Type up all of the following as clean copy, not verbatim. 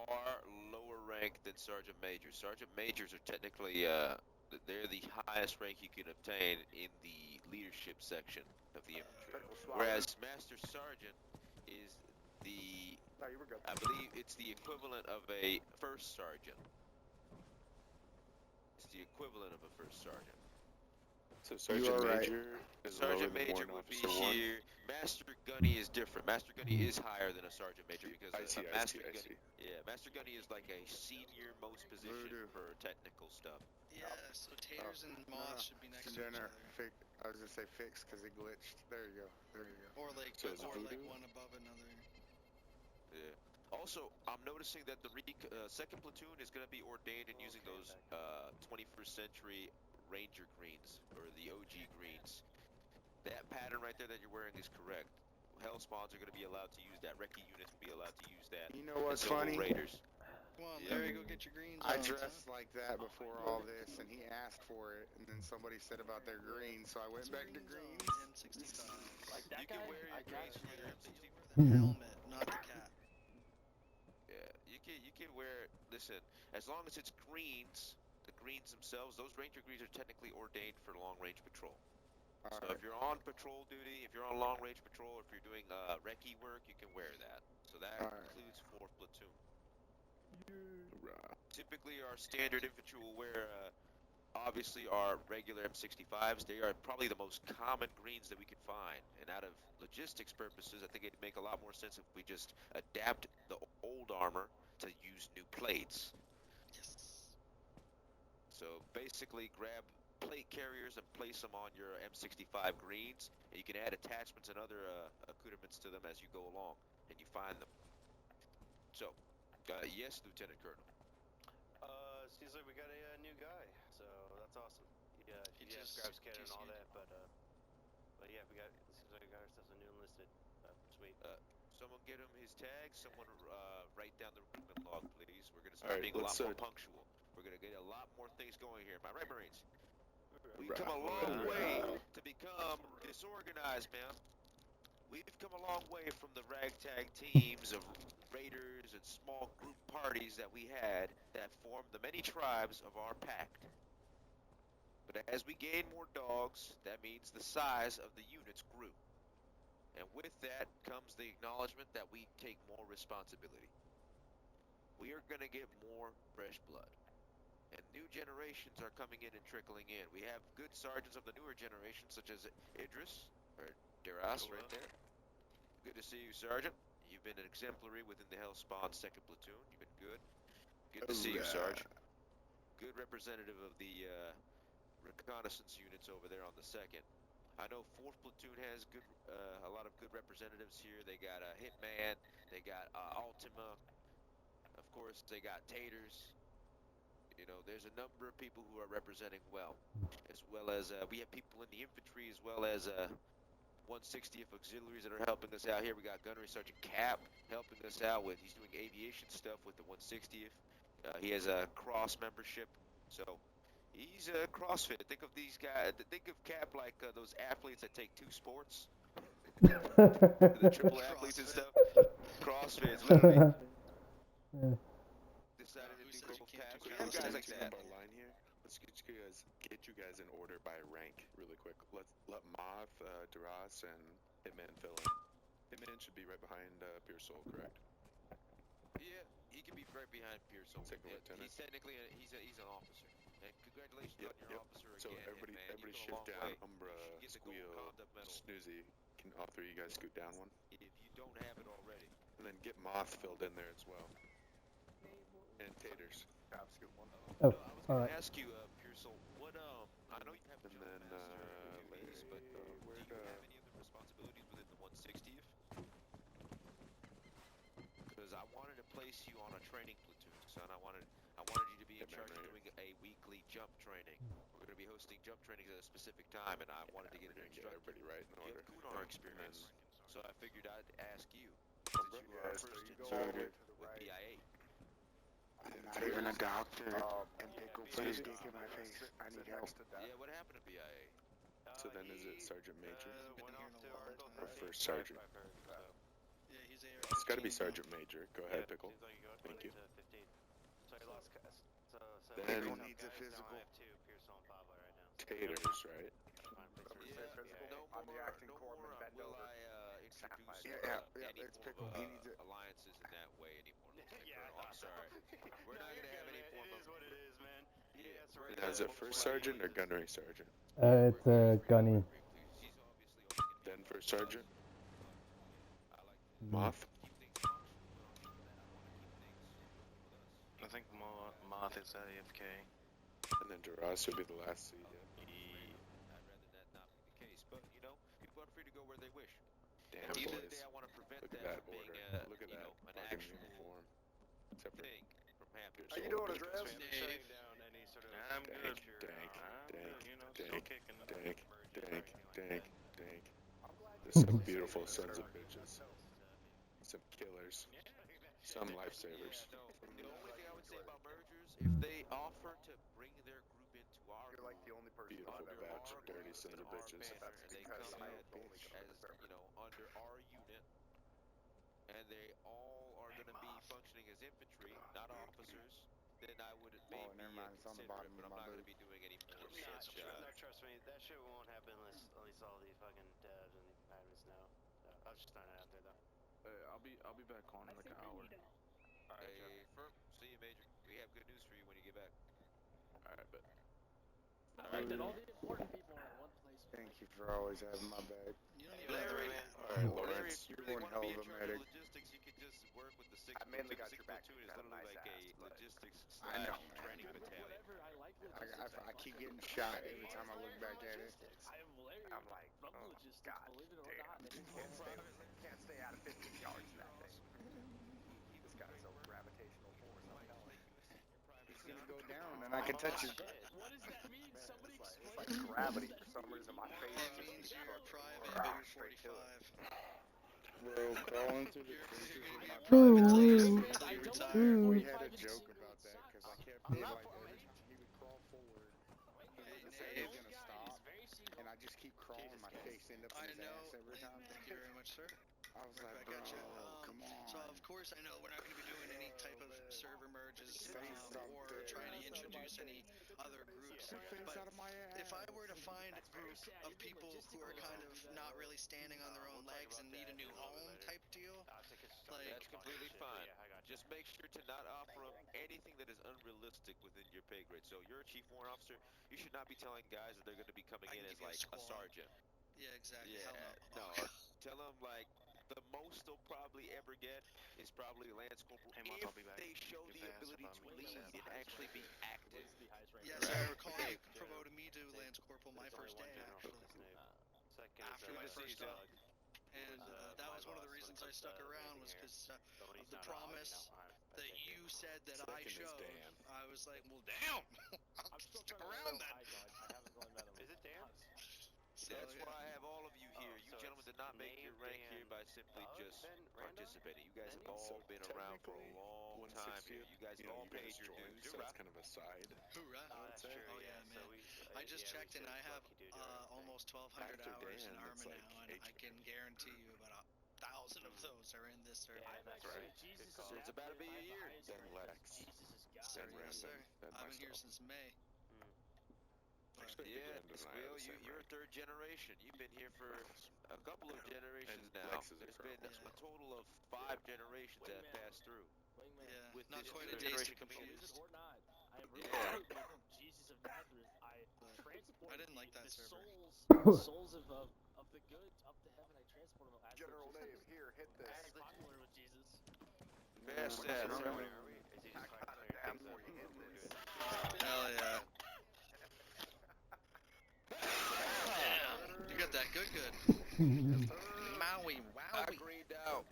are lower ranked than sergeant majors. Sergeant majors are technically they're the highest rank you can obtain in the leadership section of the infantry. Technical swallow. Whereas master sergeant is the No, you were good. I believe it's the equivalent of a first sergeant. It's the equivalent of a first sergeant. So Sergeant right. Major is Sergeant lower than Major Warrant would be Officer 1. here. Master Gunny is different. Master Gunny is higher than a Sergeant Major because I see, a I Master see, I Gunny, see. yeah, Master Gunny is like a senior most position Voodoo. for technical stuff. Yeah, so taters and moths should be next to each Dinner. other. I was gonna say fix because it glitched. There you go. There you go. Or like, So is or like voodoo? one above another. Yeah. Also, I'm noticing that the second platoon is going to be ordained in using those 21st century Ranger greens or the OG greens. That pattern right there that you're wearing is correct. Hell spawns are going to be allowed to use that. Recce units will be allowed to use that. You know what's and so will funny? Raiders. Come on, Yeah. Larry, go get your greens I on, dressed son. like that before all this, and he asked for it, and then somebody said about their green, so I went back to green. M65. Like that You can guy, wear I your got greens it. from your But M60. you'll wear the helmet, not the cap. Yeah, you can wear. Listen, as long as it's greens, the greens themselves, those Ranger greens are technically ordained for long range patrol. So Alright. if you're on patrol duty, if you're on long range patrol, if you're doing recce work, you can wear that. So that includes 4th platoon. Typically, our standard infantry will wear, obviously, our regular M65s. They are probably the most common greens that we can find. And out of logistics purposes, I think it'd make a lot more sense if we just adapt the old armor to use new plates. Yes. So basically, grab plate carriers and place them on your M65 greens, and you can add attachments and other accoutrements to them as you go along, and you find them. So, yes, Lieutenant Colonel. Seems like we got a new guy, so that's awesome. Yeah, He yeah, just grab scanner and all TC'd. that, but yeah, seems like we got ourselves a new enlisted. Sweet. Someone get him his tag. Someone write down the recruitment log, please. We're gonna start Alright, being a lot let's, more punctual. We're gonna get a lot more things going here. Am I right, Marines? We've come a Right. long way to become disorganized, man. We've come a long way from the ragtag teams of raiders and small group parties that we had that formed the many tribes of our pact. But as we gain more dogs, that means the size of the units grew. And with that comes the acknowledgement that we take more responsibility. We are going to get more fresh blood. And new generations are coming in and trickling in. We have good sergeants of the newer generation, such as Idris, or Deras, right there. Good to see you, Sergeant. You've been exemplary within the Hellspawn 2nd Platoon. You've been good. Good to see you, Sarge. Good representative of the reconnaissance units over there on the 2nd. I know 4th Platoon has good, a lot of good representatives here. They got Hitman, they got Ultima, of course, they got Taters. You know, there's a number of people who are representing well, as well as we have people in the infantry, as well as 160th auxiliaries that are helping us out here. We got Gunnery Sergeant Cap helping us out with, he's doing aviation stuff with the 160th. He has a cross membership, so he's a CrossFit. Think of these guys, think of Cap like those athletes that take 2 sports. The triple athletes and stuff. CrossFit, literally. Decided to do both Caps. We have guys like that. Our line here. Let's get you guys in order by rank really quick. Let Moth, Duras, and Hitman fill in. Hitman should be right behind Pearsall, correct? Yeah, he can be right behind Pearsall. Second lieutenant. He's technically he's an officer. And congratulations on your officer So again, everybody Hitman. You've shift come a long down. way. Umbra, You should get the gold Squeal, conduct medal Snoozy. Can all 3 of you guys scoot down one? if you don't have it already. And then get Moth filled in there as well. And Taters. Scoot one. No, I was going to ask you, Pearsall, what I know you have And jump then, master duties, but do where'd, you have any other responsibilities within the 160th? Because I wanted to place you on a training platoon, son. I wanted you to be in charge of doing a weekly jump training. We're going to be hosting jump trainings at a specific time, and I wanted to get an instructor. Everybody right in You order. have Kunar experience, so I figured I'd ask you, Umbra? since you are So first you in go all the way sergeant to the with right. BIA. I'm not even a doctor, and Yeah, they go BIA. put his dick in my face. I need help. Yeah, what happened to BIA? So then is it Sergeant Major? Went off to Article Or 13. First Sergeant? I've heard, so. Yeah, he's a. It's gotta be Sergeant Major. Go ahead, Pickle. Seems like you go Thank you. 20 to Then Pickle needs a physical. I have two, Pearsall and Pablo right now. taters, right? Trying to place Yeah, physical. no I'm the more, acting no corpsman more bent will over. I introduce Yeah, any it's form Pickle. of He needs it. alliances in that way anymore. Yeah, Colonel. I'm sorry. We're not you're gonna have good, any man. form It of. is what it is, man. Yeah, that's we're right. Now, is it first sergeant or gunnery sergeant? It's Gunny. She's obviously only gonna be Then first sergeant? I like to Moth? keep things functional, but on top of that, I want to keep things with us. I think Moth is AFK. And then Duras would be the last seat, yeah. I'd rather that not be the case, but you know, people are free to go where they wish. Damn, At the end of the boys. day, I want to prevent Look at that that from being order. Look at you that know, an fucking actual uniform. Except for thing from happening. How you doing, Andres? Shutting down any sort of dank, good. dank, I'm dank, good, you know, dank, still kicking. dank, merging or dank, anything like dank, that. dank. There's some beautiful sons of bitches. Some killers. Some lifesavers. Yeah, no. The only thing I would say about mergers, if they offer to bring their group into our You're like the only person Beautiful I've ever batch our of dirty group sons and of our bitches. banner, That's and they because come I in only go to the as server. you know under our unit, and they all are going to be functioning as infantry, not officers, then I would maybe never mind, it's on the consider bottom it, but of I'm my not going boot. to be doing any more Nah, such. no, trust me, that shit won't happen unless at least all the fucking devs and admins know. So, I was just throwing it out there though. I'll be back on in like an hour. Alright, Hey, firm. See you, Major. We have good news for you when you get back. Alright, but Thank you for always having my back. You don't even have to Larry, rely. Alright, Larry, Lawrence. if you You're really one want to hell be of in a charge medic. of logistics, you could just work with the 6th I mainly platoon. got The your 6th back platoon is because you got a literally nice like a ass, but- logistics I know, / man. training battalion. I keep getting shot every time I look back at it. I'm like, oh, God damn. Can't stay out of 15 yards in that thing. This guy's so gravitational force, I'm telling you. It's gonna go down, and I can touch it. What does that mean? Man, Somebody it's explain like to me. gravity for some reason. My face It just means keeps you're a fucking private, but you're straight to it. 45. Bro, crawling through the You're trenches gonna with be my a private till you private. I don't retire. know. We had a joke about that because I kept I'm it not like for- every time he would crawl forward, he Hey, wouldn't say he was Nate. gonna stop, and I just keep crawling. My face end up I in his know. ass every time. Thank you very much, sir. I was Right like, back bro, at you. come So on. of course I know we're not going to be doing any type of server merges Say or something. trying to introduce any other groups. Get your face But out of my ass. if I were to find a group of people who are kind of not really standing on their own legs and need a new home type deal, like That's completely fine. Just make sure to not offer them anything that is unrealistic within your pay grade. So you're a chief warrant officer. You should not be telling guys that they're going to be coming I in can as give you a like a squad. sergeant. Yeah, exactly. Yeah, Hell no. no. Tell them like the most they'll probably ever get is probably Lance Corporal if they show the ability to lead and actually be active. Yes, I recall you promoted me to Lance Corporal my first day, actually. After my first job. And that was one of the reasons I stuck around was because of the promise that you said that I Second is showed. Dan. I was like, well, damn, I'll stick around then. Is it Dan? So, That's yeah. why I have all of you here. You so gentlemen did not make your rank here by simply just participating. You guys have all been around for a long time here. You guys have all paid your joined, dues. so it's kind of a side. Hoorah. That's true. Oh yeah, So man. I just checked and I have almost 1,200 After hours in Dan, Arma it's like now, and I can guarantee you about 1,000 of those are in this server. That's right. So it's about to be a year. Then Lex. Sir, Then yes, sir. Random. Then I've been here myself. since May. Actually, Yeah, Random and I are Will, the same you're rank. third generation. You've been here for a couple of generations And now. Lex is a There's been colonel. a total of 5 generations that have passed through. Yeah, With not this quite new a days to generation coming in. confuse. I am Yeah. Jesus of Nazareth. I transport. I didn't like that the server. souls of the good up to heaven. I transport them. As General Jesus Dave, here, hit this. is popular with Jesus. Fast We're that, not sir. going. I got a dab before you hit this. Hell yeah. You got that good. Maui, I wowie. greened out.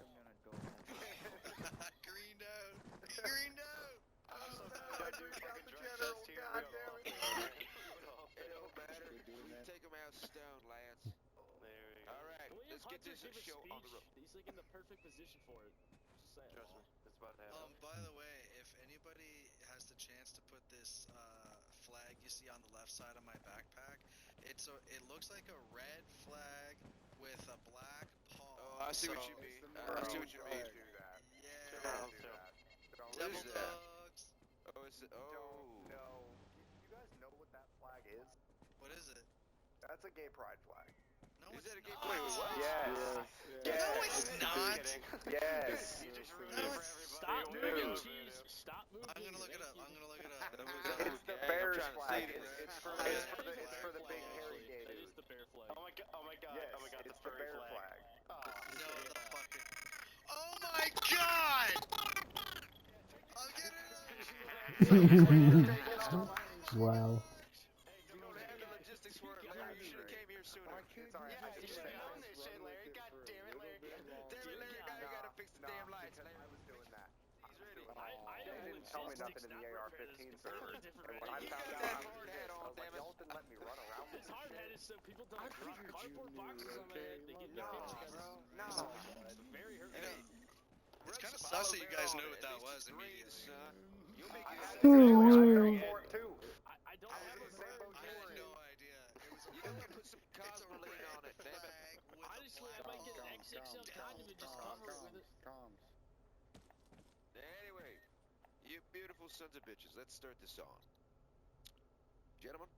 Greened out. Greened out. I just got the general, goddamn it. It don't matter. We take them out stoned, Lance. All right, Can we have let's get Hunter this give a show on the speech? road. He's like in the perfect position for it. Just saying. By the way, if anybody has the chance to put this flag you see on the left side of my backpack, it looks like a red flag with a black paw. Oh, I see what you mean. I see what you mean. Do that. Yeah. Don't do that. Don't What Devil is that? dogs. Oh, it's Don't. No. know what that flag is? What is it? That's a gay pride flag. No, Is it's that a gay not. pride? Wait, what? Yes. Yes. No, it's not. Yes. You just ruined No, it for it's- everybody. Stop Dude. moving, cheese. Stop moving. I'm gonna look it Thank up. you. I'm gonna look it up. That was It's the gang. I'm Bears trying to flag. see this. It's Oh, for yeah, it's for the it's it's for the flag. big hairy gay That dude. is the bear flag. Oh my god, oh my god, Yes, oh my god, it's the the furry bear flag. flag. Oh, No, Yeah. the fucking. Oh my god! I'll get it. Wow. You don't have the logistics for it, Larry. You should have came here sooner. It's alright. yeah, you should have known this shit, Larry. God damn it, Larry. Damn it, Larry. Now you gotta fix the damn lights, Larry. I was doing that. He's ready. I They have didn't tell me nothing logistics, in the not AR-15 repairs. server. Different And when I You found got out that I was hard this, hat I on, was like, damn it. y'all didn't let me run around with This this hard shit. head is so people don't drop cardboard boxes on my head. They give me No, pictures. bro. No. It's very hurtful. Hey, It's kind of follow sus that you Bear guys on knew it. what At that least was it's green, immediately. son. You'll make I it had easy. to go for it too. I don't I have was a in the same bird. boat I you had were no in. idea. It was a You know what? Put some it's a cosmoline red on it, damn it. flag with Honestly, a I might get an black XXL condom and just cover it with it. Anyway, you beautiful sons of bitches, let's start this on. Gentlemen,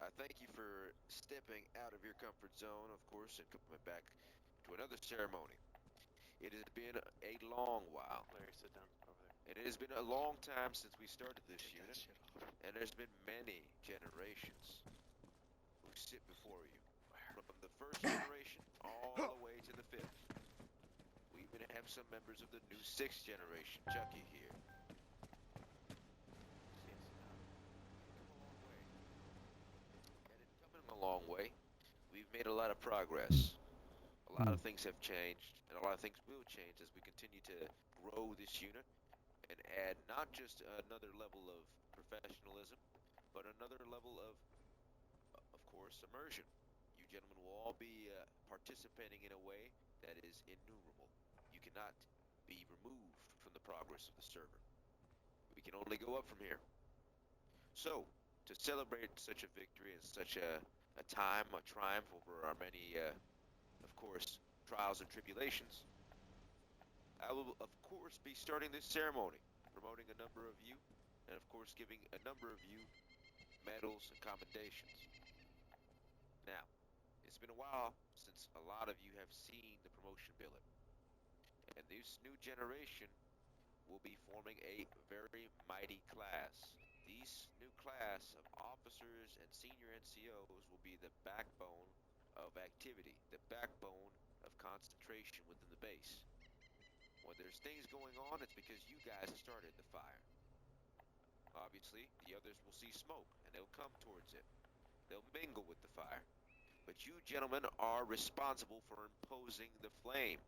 I thank you for stepping out of your comfort zone, of course, and coming back to another ceremony. It has been a long while, Larry, sit down over there. and it has been a long time since we started this Take that unit, shit off. and there's been many generations who sit before you, from the first generation all the way to the fifth. We even have some members of the new sixth generation, Chucky, here. Yes, Come a long way. We've made a lot of progress. A lot of things have changed, and a lot of things will change as we continue to grow this unit and add not just another level of professionalism, but another level of course, immersion. You gentlemen will all be participating in a way that is innumerable. You cannot be removed from the progress of the server. We can only go up from here. So, to celebrate such a victory and such a time, a triumph over our many, of course, trials and tribulations, I will, of course, be starting this ceremony, promoting a number of you, and of course, giving a number of you medals and commendations. Now, it's been a while since a lot of you have seen the promotion billet, and this new generation will be forming a very mighty class. These new class of officers and senior NCOs will be the backbone of activity, the backbone of concentration within the base. When there's things going on, it's because you guys started the fire. Obviously, the others will see smoke, and they'll come towards it. They'll mingle with the fire. But you gentlemen are responsible for imposing the flame.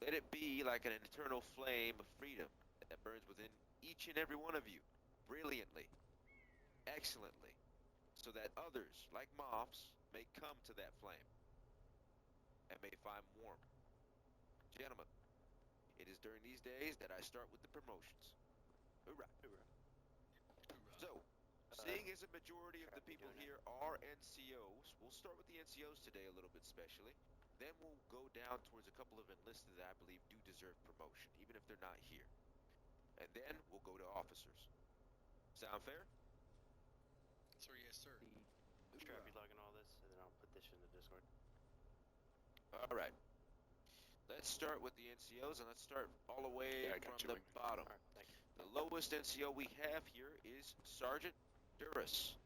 Let it be like an eternal flame of freedom that burns within each and every one of you, brilliantly, excellently, so that others, like moths, may come to that flame and may find warmth. Gentlemen, it is during these days that I start with the promotions. Hoorah. So, seeing as a majority of the people here are NCOs, we'll start with the NCOs today a little bit specially. Then we'll go down towards a couple of enlisted that I believe do deserve promotion, even if they're not here. And then we'll go to officers. Sound fair? Sir, yes, sir. Strap, you logging all this, and then I'll put this in the Discord. Alright. Let's start with the NCOs, and let's start all the way Yeah, I got from you, the Wing. bottom. Alright, thank you. The lowest NCO we have here is Sergeant Duras.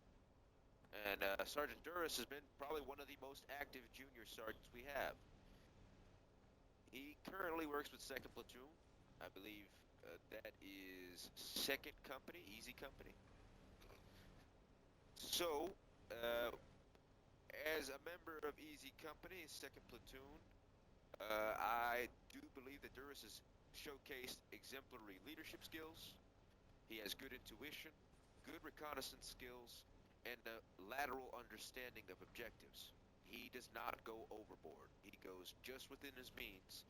And Sergeant Duras has been probably one of the most active junior sergeants we have. He currently works with 2nd Platoon. I believe that is 2nd Company, Easy Company. So, as a member of Easy Company, 2nd Platoon, I do believe that Duras has showcased exemplary leadership skills. He has good intuition, good reconnaissance skills, and a lateral understanding of objectives. He does not go overboard. He goes just within his means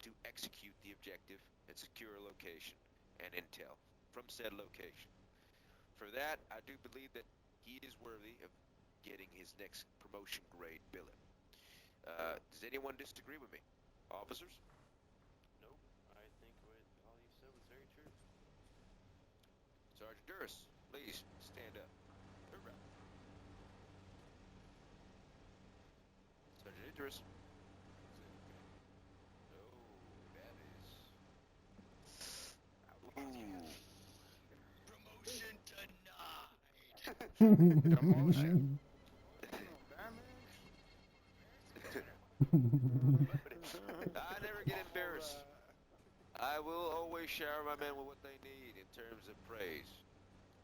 to execute the objective and secure a location and intel from said location. For that, I do believe that he is worthy of getting his next promotion grade billet. Does anyone disagree with me? Officers? Nope, I think what all you said was very true. Sergeant Duras, Please, stand up. Hoorah. Sergeant Idris. Oh, that is... Ooh. Promotion denied. Demotion. I never get embarrassed. I will always shower my men with what they need in terms of praise.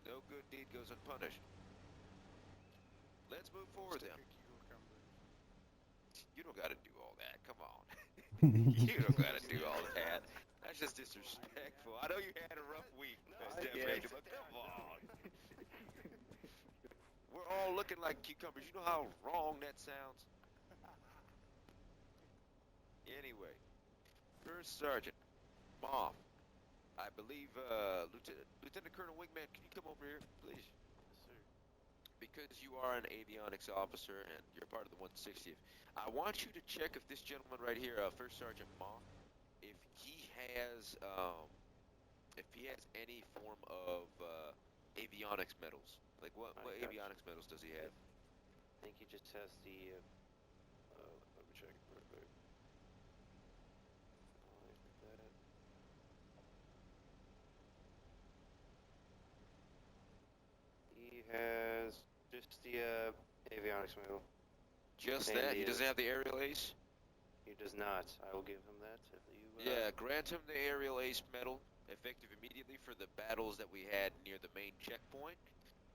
No good deed goes unpunished. Let's move forward then. You don't gotta do all that. Come on. You don't gotta do all that. That's just disrespectful. I know you had a rough week, Step Major, but come on. We're all looking like cucumbers. You know how wrong that sounds? Anyway, First Sergeant Moff, I believe, Lieutenant Colonel Wingman, can you come over here, please? Yes, sir. Because you are an avionics officer and you're part of the 160th, I want you to check if this gentleman right here, First Sergeant Moff, if he has any form of avionics medals. Like what I got you. avionics medals does he have? I think he just has the. Let me check real quick. Like that. He has just the avionics medal. Just And that? he He doesn't is- have the aerial ace? He does not. I will give him that if you. Yeah, grant him the aerial ace medal, effective immediately for the battles that we had near the main checkpoint,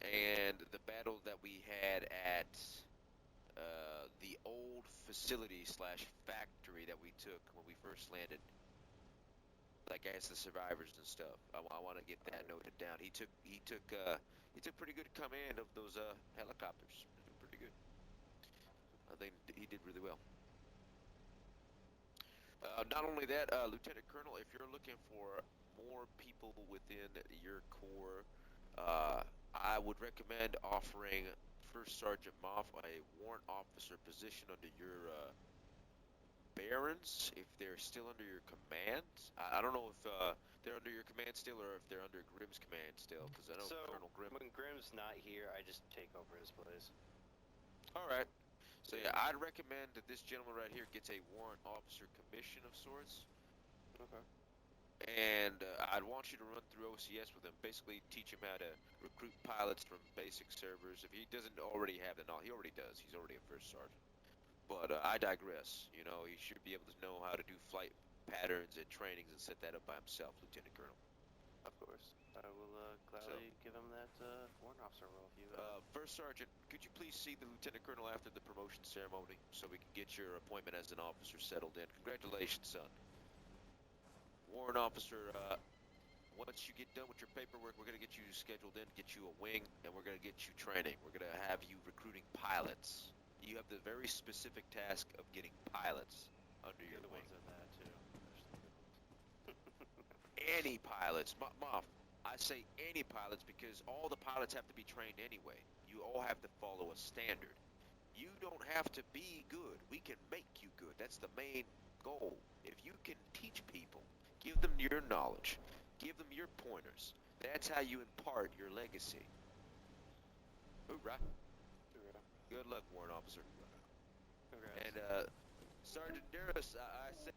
and the battle that we had at the old facility / factory that we took when we first landed. Like as the survivors and stuff. I want to get that noted down. He took pretty good command of those helicopters. Pretty good. I think he did really well. Not only that, Lieutenant Colonel, if you're looking for more people within your corps, I would recommend offering First Sergeant Moff a warrant officer position under your barons, if they're still under your command. I don't know if they're under your command still or if they're under Grimm's command still, because I know So Colonel Grimm. when Grimm's not here, I just take over his place. All right. So yeah, I'd recommend that this gentleman right here gets a warrant officer commission of sorts. Okay. And I'd want you to run through OCS with him. Basically, teach him how to recruit pilots from basic servers. If he doesn't already have the knowledge, he already does. He's already a first sergeant. But I digress. You know, he should be able to know how to do flight patterns and trainings and set that up by himself, Lieutenant Colonel. Of course. I will gladly give him that warrant officer role if you. First Sergeant, could you please see the Lieutenant Colonel after the promotion ceremony so we can get your appointment as an officer settled in? Congratulations, son. Warrant officer, once you get done with your paperwork, we're going to get you scheduled in, get you a wing, and we're going to get you training. We're going to have you recruiting pilots. You have the very specific task of getting pilots under your the wing. ones in that too. Any pilots. Moff, I say any pilots because all the pilots have to be trained anyway. You all have to follow a standard. You don't have to be good. We can make you good. That's the main goal. If you can teach people, give them your knowledge, give them your pointers, that's how you impart your legacy. Hoorah. Good luck, Warrant Officer. Congrats. And, Sergeant Darris, I say...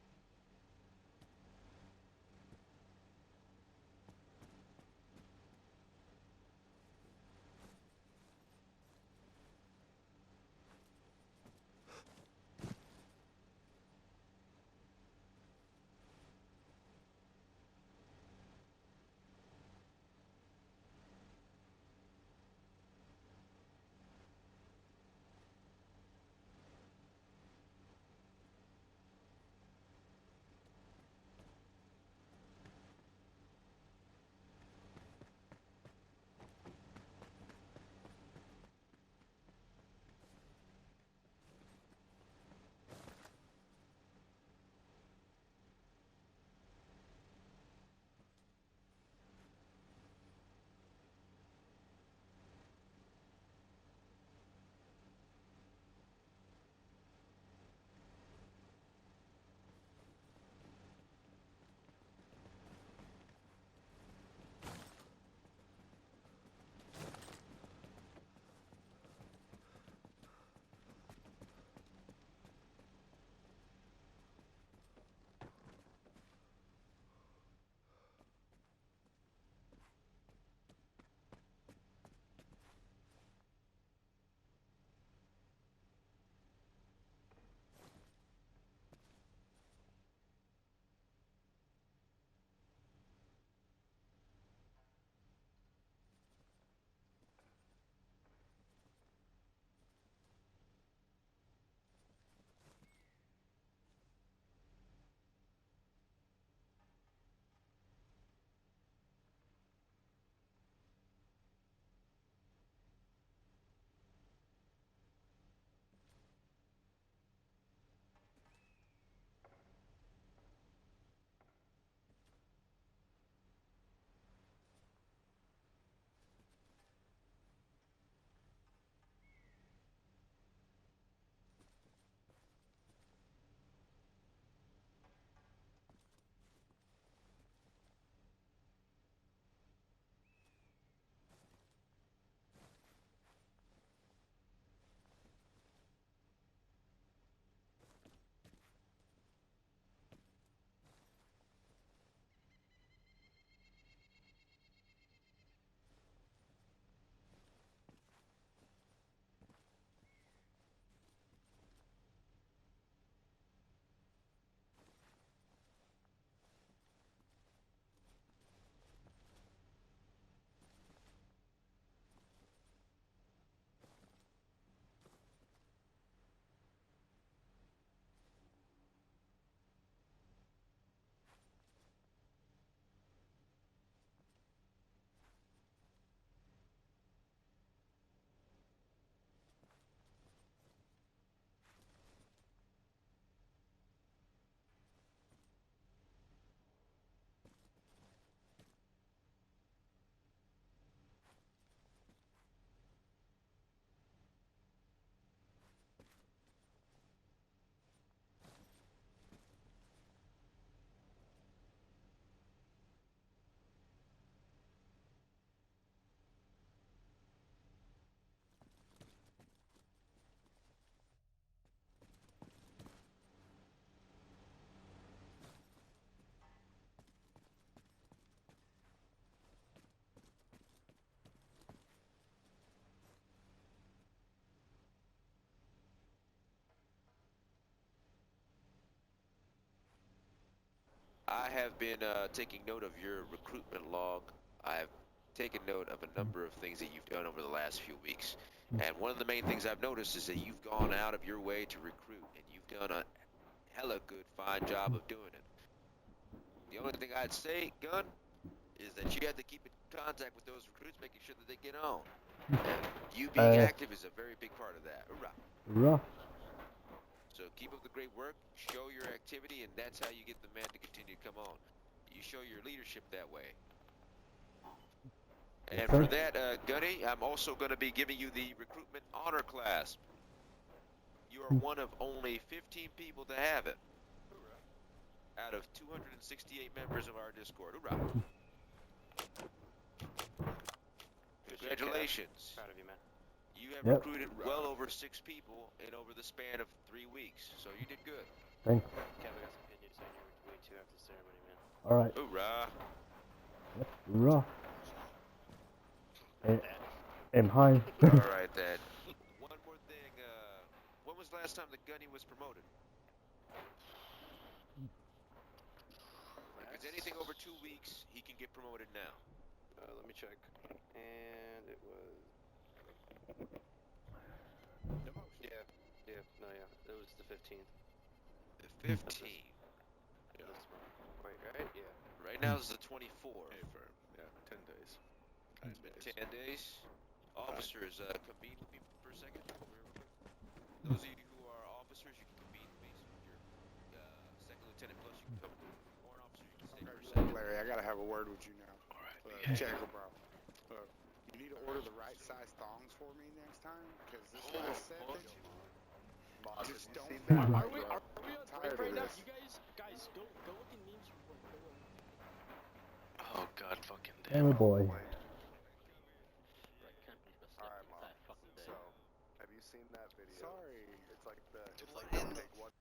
I have been taking note of your recruitment log. I have taken note of a number of things that you've done over the last few weeks. And one of the main things I've noticed is that you've gone out of your way to recruit, and you've done a hella good, fine job of doing it. The only thing I'd say, Gun, is that you have to keep in contact with those recruits, making sure that they get on. And you being active is a very big part of that. Hoorah. Hoorah. So keep up the great work, show your activity, and that's how you get the men to continue to come on. You show your leadership that way. And for that, Gunny, I'm also going to be giving you the recruitment honor class. You are one of only 15 people to have it. Hoorah. Out of 268 members of our Discord. Hoorah. Congratulations. Proud of you, man. You have recruited well over 6 people in over the span of 3 weeks, so you did good. Thanks. Kev, I got some good news saying you were way too after the ceremony, man. Alright. Hoorah. Yep. Hoorah. Aim high. Alright then. One more thing, when was the last time the Gunny was promoted? If it's anything over 2 weeks, he can get promoted now. Let me check. And it was... Yeah, it was the 15th. The 15th. Yeah. Wait, right? Yeah. Right now is the 24th. Yeah, 10 days. 10 days. Officers, convene with me for a second. Those of you who are officers, you can convene with me. So if you're second lieutenant plus, you can come with warrant officer. You can stay for a second. Larry, I gotta have a word with you now. Alright. Check it, bro. Look, you need to order the right size thongs for me next time, because this guy said that you just don't. Are we on tired break right of now? this. You guys, go look at memes from work. Go look. Oh god fucking damn. Oh boy. Alright, Mom. So, have you seen that video? Sorry. It's like the in the big one.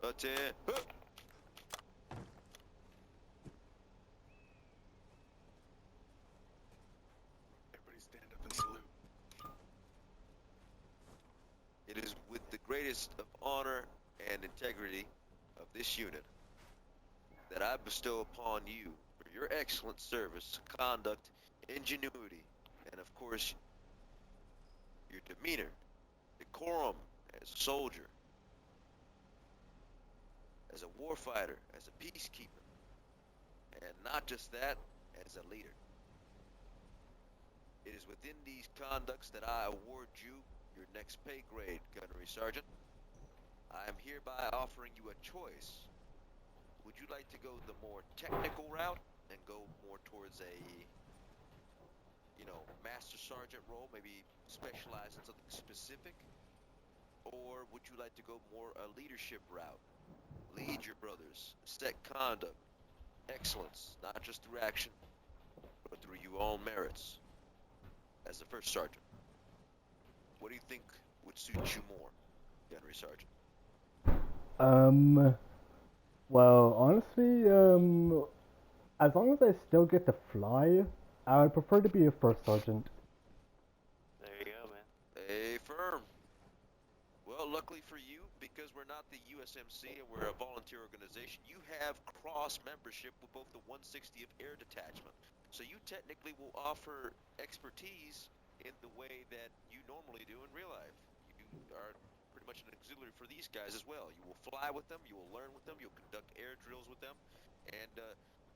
Attend. Everybody stand up and salute. It is with the greatest of honor and integrity of this unit that I bestow upon you for your excellent service, conduct, ingenuity, and of course, your demeanor, decorum as a soldier, as a warfighter, as a peacekeeper, and not just that, as a leader. It is within these conducts that I award you your next pay grade, Gunnery Sergeant. I am hereby offering you a choice. Would you like to go the more technical route and go more towards a, Master Sergeant role, maybe specialize in something specific? Or would you like to go more a leadership route? Lead your brothers, set conduct, excellence, not just through action, but through your own merits. As the first sergeant, what do you think would suit you more, Gunnery Sergeant? Well, honestly, as long as I still get to fly, I would prefer to be a first sergeant. There you go, man. Firm. Well, luckily for you, because we're not the USMC and we're a volunteer organization, you have cross membership with both the 160th Air Detachment. So you technically will offer expertise in the way that you normally do in real life. You are pretty much an auxiliary for these guys as well. You will fly with them, you will learn with them, you'll conduct air drills with them, and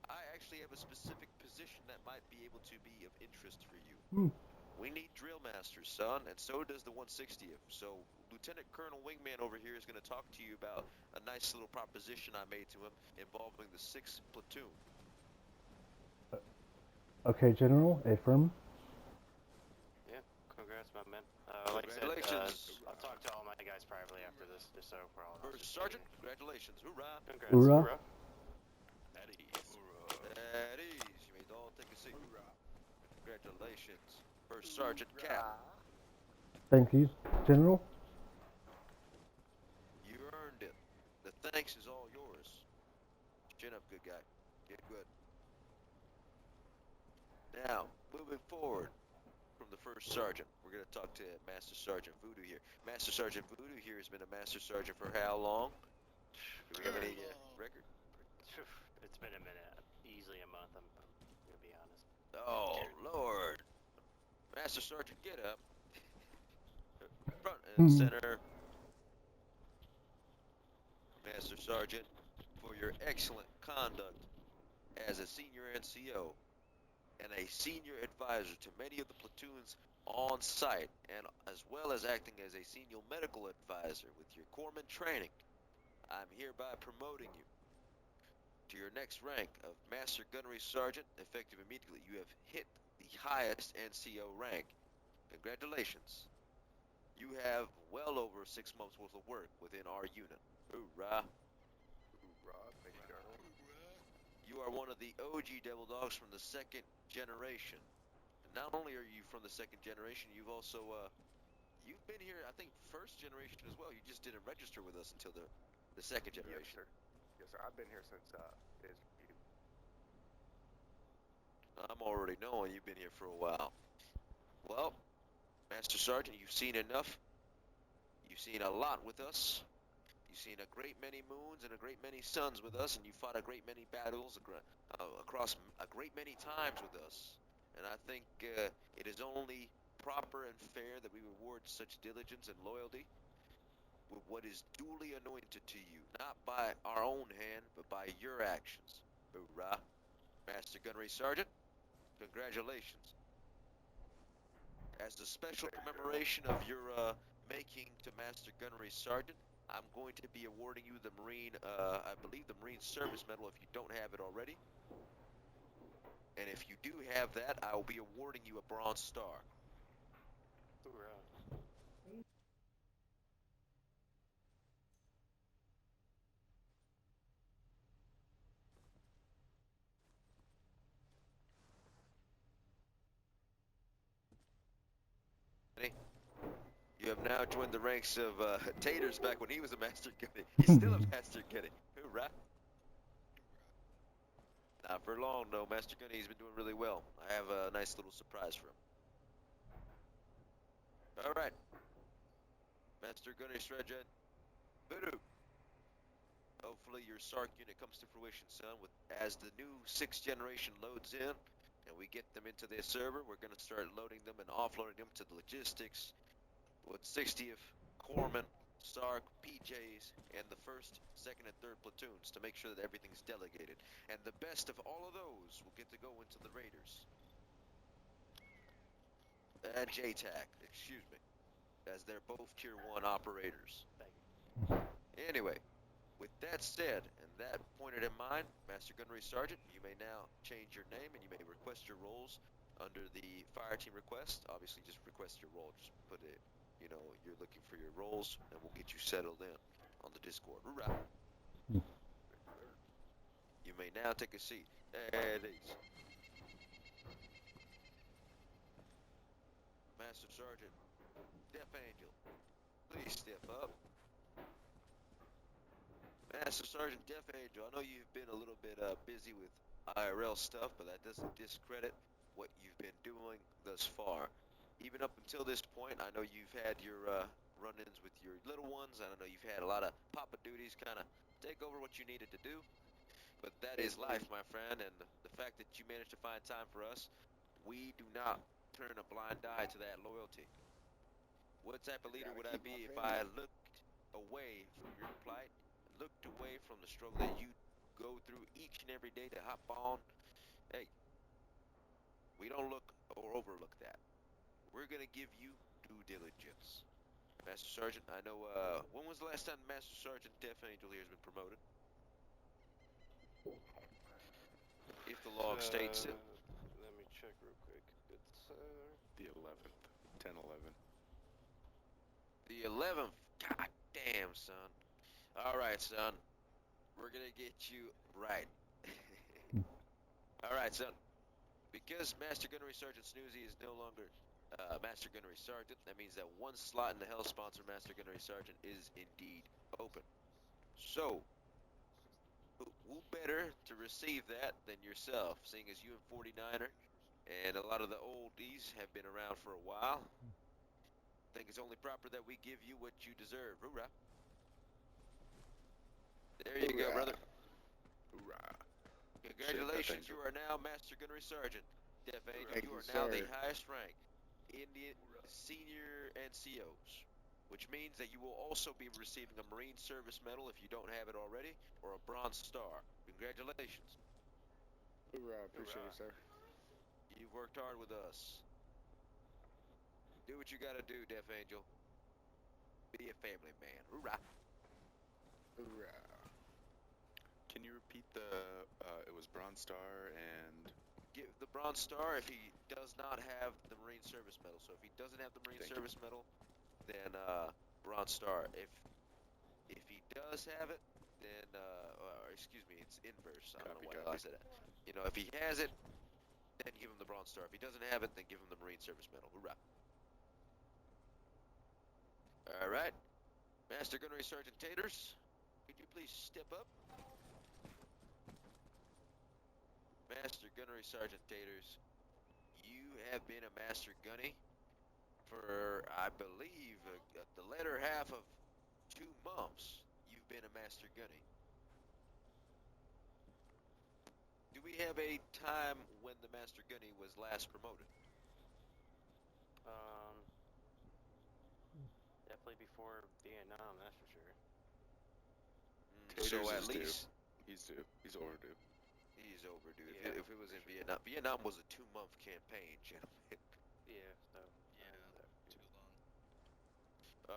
I actually have a specific position that might be able to be of interest for you. We need drill masters, son, and so does the 160th. So Lieutenant Colonel Wingman over here is going to talk to you about a nice little proposition I made to him involving the 6th platoon. Okay, General, affirm. Yeah, congrats, my man. Like I said, I'll talk to all my guys privately after this, just so we're all. First Sergeant, congratulations, hoorah! Congrats, Hoorah. hoorah. At ease. At ease, you may all take a seat. Congratulations, First Sergeant Cap. Thank you, General. You earned it. The thanks is all yours. Chin up, good guy. Get good. Now, moving forward from the First Sergeant, we're going to talk to Master Sergeant Voodoo here. Master Sergeant Voodoo here has been a Master Sergeant for how long? Do we have any record? It's been a minute. Easily a month, I'm gonna be honest. Oh, Lord. Master Sergeant, get up. Front and center. Master Sergeant, for your excellent conduct as a senior NCO and a senior advisor to many of the platoons on site, and as well as acting as a senior medical advisor with your corpsman training, I'm hereby promoting you to your next rank of Master Gunnery Sergeant, effective immediately. You have hit the highest NCO rank. Congratulations. You have well over 6 months worth of work within our unit. Hoorah. Hoorah, thank you, Colonel. You are one of the OG Devil Dogs from the 2nd generation. And not only are you from the 2nd generation, you've also, you've been here, I think, 1st generation as well. You just didn't register with us until the 2nd generation. Yes, sir. Yes, sir. I've been here since, you. I'm already knowing you've been here for a while. Well, Master Sergeant, you've seen enough. You've seen a lot with us. You've seen a great many moons and a great many suns with us, and you fought a great many battles across a great many times with us. And I think it is only proper and fair that we reward such diligence and loyalty with what is duly anointed to you, not by our own hand, but by your actions. Hoorah. Master Gunnery Sergeant, congratulations. As a special commemoration of your making to Master Gunnery Sergeant, I'm going to be awarding you the Marine, I believe the Marine Service Medal if you don't have it already. And if you do have that, I will be awarding you a Bronze Star. Hoorah. You have now joined the ranks of Taters back when he was a Master Gunny. He's still a Master Gunny. Hoorah. Not for long, though. Master Gunny has been doing really well. I have a nice little surprise for him. All right. Master Gunny Sredjet. Voodoo. Hopefully your SARC unit comes to fruition, son. As the new 6th generation loads in, and we get them into their server, we're going to start loading them and offloading them to the logistics with 60th Corpsmen, SARC, PJs, and the 1st, 2nd, and 3rd platoons to make sure that everything's delegated. And the best of all of those will get to go into the Raiders. And JTAC, excuse me, as they're both Tier 1 operators. Anyway, with that said, and that pointed in mind, Master Gunnery Sergeant, you may now change your name and you may request your roles under the fire team request. Obviously, just request your role. Just put it, you know, you're looking for your roles, and we'll get you settled in on the Discord. Hoorah. You may now take a seat. At ease. Master Sergeant Death Angel, please step up. Master Sergeant Death Angel, I know you've been a little bit busy with IRL stuff, but that doesn't discredit what you've been doing thus far. Even up until this point, I know you've had your run-ins with your little ones, and I know you've had a lot of papa duties kind of take over what you needed to do. But that is life, my friend, and the fact that you managed to find time for us, we do not turn a blind eye to that loyalty. What type of leader would I be if I looked away from your plight, looked away from the struggle that you go through each and every day to hop on? Hey, we don't look or overlook that. We're gonna give you due diligence. Master Sergeant, I know, when was the last time Master Sergeant Death Angel here has been promoted? If the log states it. Let me check real quick. Good sir. The 11th. 10-11. The 11th. God damn, son. Alright, son. We're gonna get you right. Alright, son. Because Master Gunnery Sergeant Snoozy is no longer Master Gunnery Sergeant, that means that one slot in the Hell Sponsor Master Gunnery Sergeant is indeed open. So, who better to receive that than yourself, seeing as you and 49er and a lot of the oldies have been around for a while? I think it's only proper that we give you what you deserve. Hoorah. There you go, brother. Hoorah. Congratulations, you are now Master Gunnery Sergeant. Death Angel, you are now the highest rank in the senior NCOs, which means that you will also be receiving a Marine Service Medal if you don't have it already, or a Bronze Star. Congratulations. Hoorah, appreciate it, sir. You've worked hard with us. Do what you gotta do, Death Angel. Be a family man. Hoorah. Hoorah. Can you repeat the, it was Bronze Star and... Give the Bronze Star if he does not have the Marine Service Medal. So if he doesn't have the Marine Service Medal, then Bronze Star. If he does have it, then excuse me, it's inverse. I don't know why I said that. You know, if he has it, then give him the Bronze Star. If he doesn't have it, then give him the Marine Service Medal. Hoorah. All right, Master Gunnery Sergeant Taters, could you please step up? Master Gunnery Sergeant Taters, you have been a Master Gunny for, I believe, the latter half of 2 months. You've been a Master Gunny. Do we have a time when the Master Gunny was last promoted? Definitely before Vietnam, that's for sure. So at is least... He's due. He's overdue. He's overdue. Yeah, if it was in Vietnam. Vietnam was a 2-month campaign, gentlemen. Yeah, so... Yeah, too long.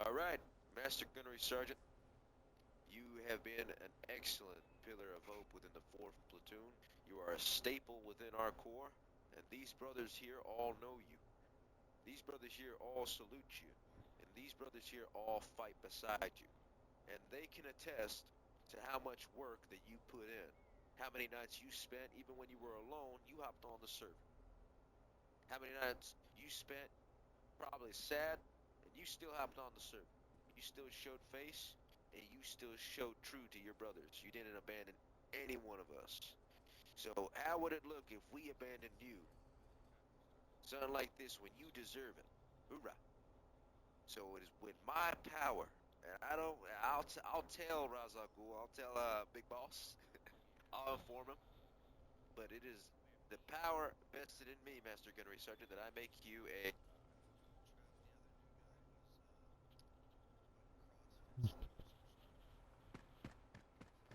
All right, Master Gunnery Sergeant, you have been an excellent pillar of hope within the 4th platoon. You are a staple within our corps, and these brothers here all know you. These brothers here all salute you, and these brothers here all fight beside you. And they can attest to how much work that you put in. How many nights you spent, even when you were alone, you hopped on the server. How many nights you spent probably sad, and you still hopped on the server. You still showed face, and you still showed true to your brothers. You didn't abandon any one of us. So how would it look if we abandoned you? Something like this when you deserve it. Hoorah. So it is with my power, and I'll tell Razagul, I'll tell Big Boss, I'll inform him, but it is the power vested in me, Master Gunnery Sergeant, that I make you a...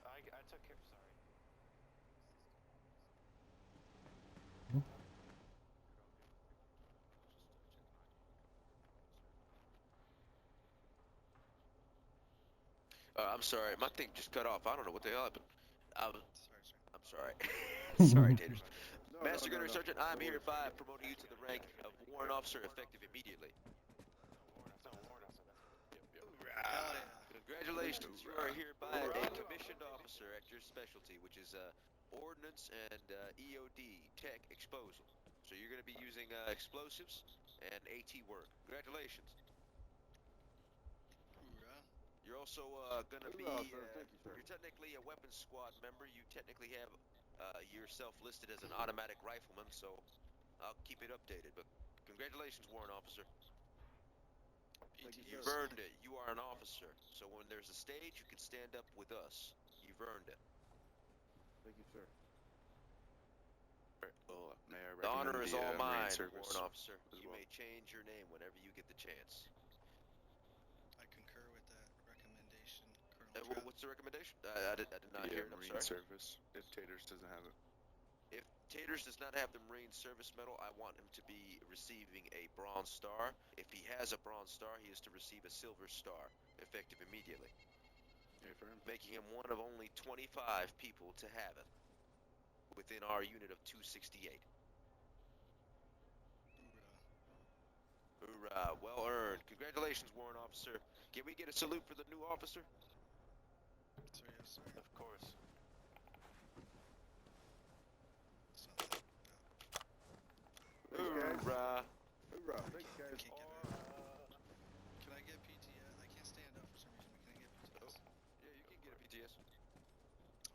I took care. Sorry. I'm sorry, my thing just cut off. I don't know what the hell happened. I'm Sorry. sorry. Sorry, Taters. No, Master no, Gunnery no. Sergeant, I'm hereby promoting you to the rank of Warrant Officer effective immediately. Warrant officer. Hell yeah. Congratulations, you are hereby a commissioned officer at your specialty, which is Ordnance and EOD, Tech Explosive. So you're going to be using explosives and AT work. Congratulations. Hoorah. You're also going to be, Hoorah, sir. Thank you, sir. you're technically a weapons squad member. You technically have yourself listed as an automatic rifleman, so I'll keep it updated. But congratulations, Warrant Officer. Thank you, You've sir. earned it. You are an officer. So when there's a stage, you can stand up with us. You've earned it. Thank you, sir. May I The honor recommend is the all Marine mine, Service Warrant Officer. as You well? may change your name whenever you get the chance. I concur with that recommendation, Colonel Trav. What's the recommendation? I did not hear it. I'm Marine sorry. Service. If Taters doesn't have it. If Taters does not have the Marine Service Medal, I want him to be receiving a Bronze Star. If he has a Bronze Star, he is to receive a Silver Star, effective immediately, making him one of only 25 people to have it within our unit of 268. Hoorah. Hoorah, well earned. Congratulations, Warrant Officer. Can we get a salute for the new officer? Sir, yes, sir. Of course. Something. Hoorah. Hoorah. Thanks, guys. Can I get PTS? I can't stand up for some reason. Can I get PTS? Yeah, you can get a PTS.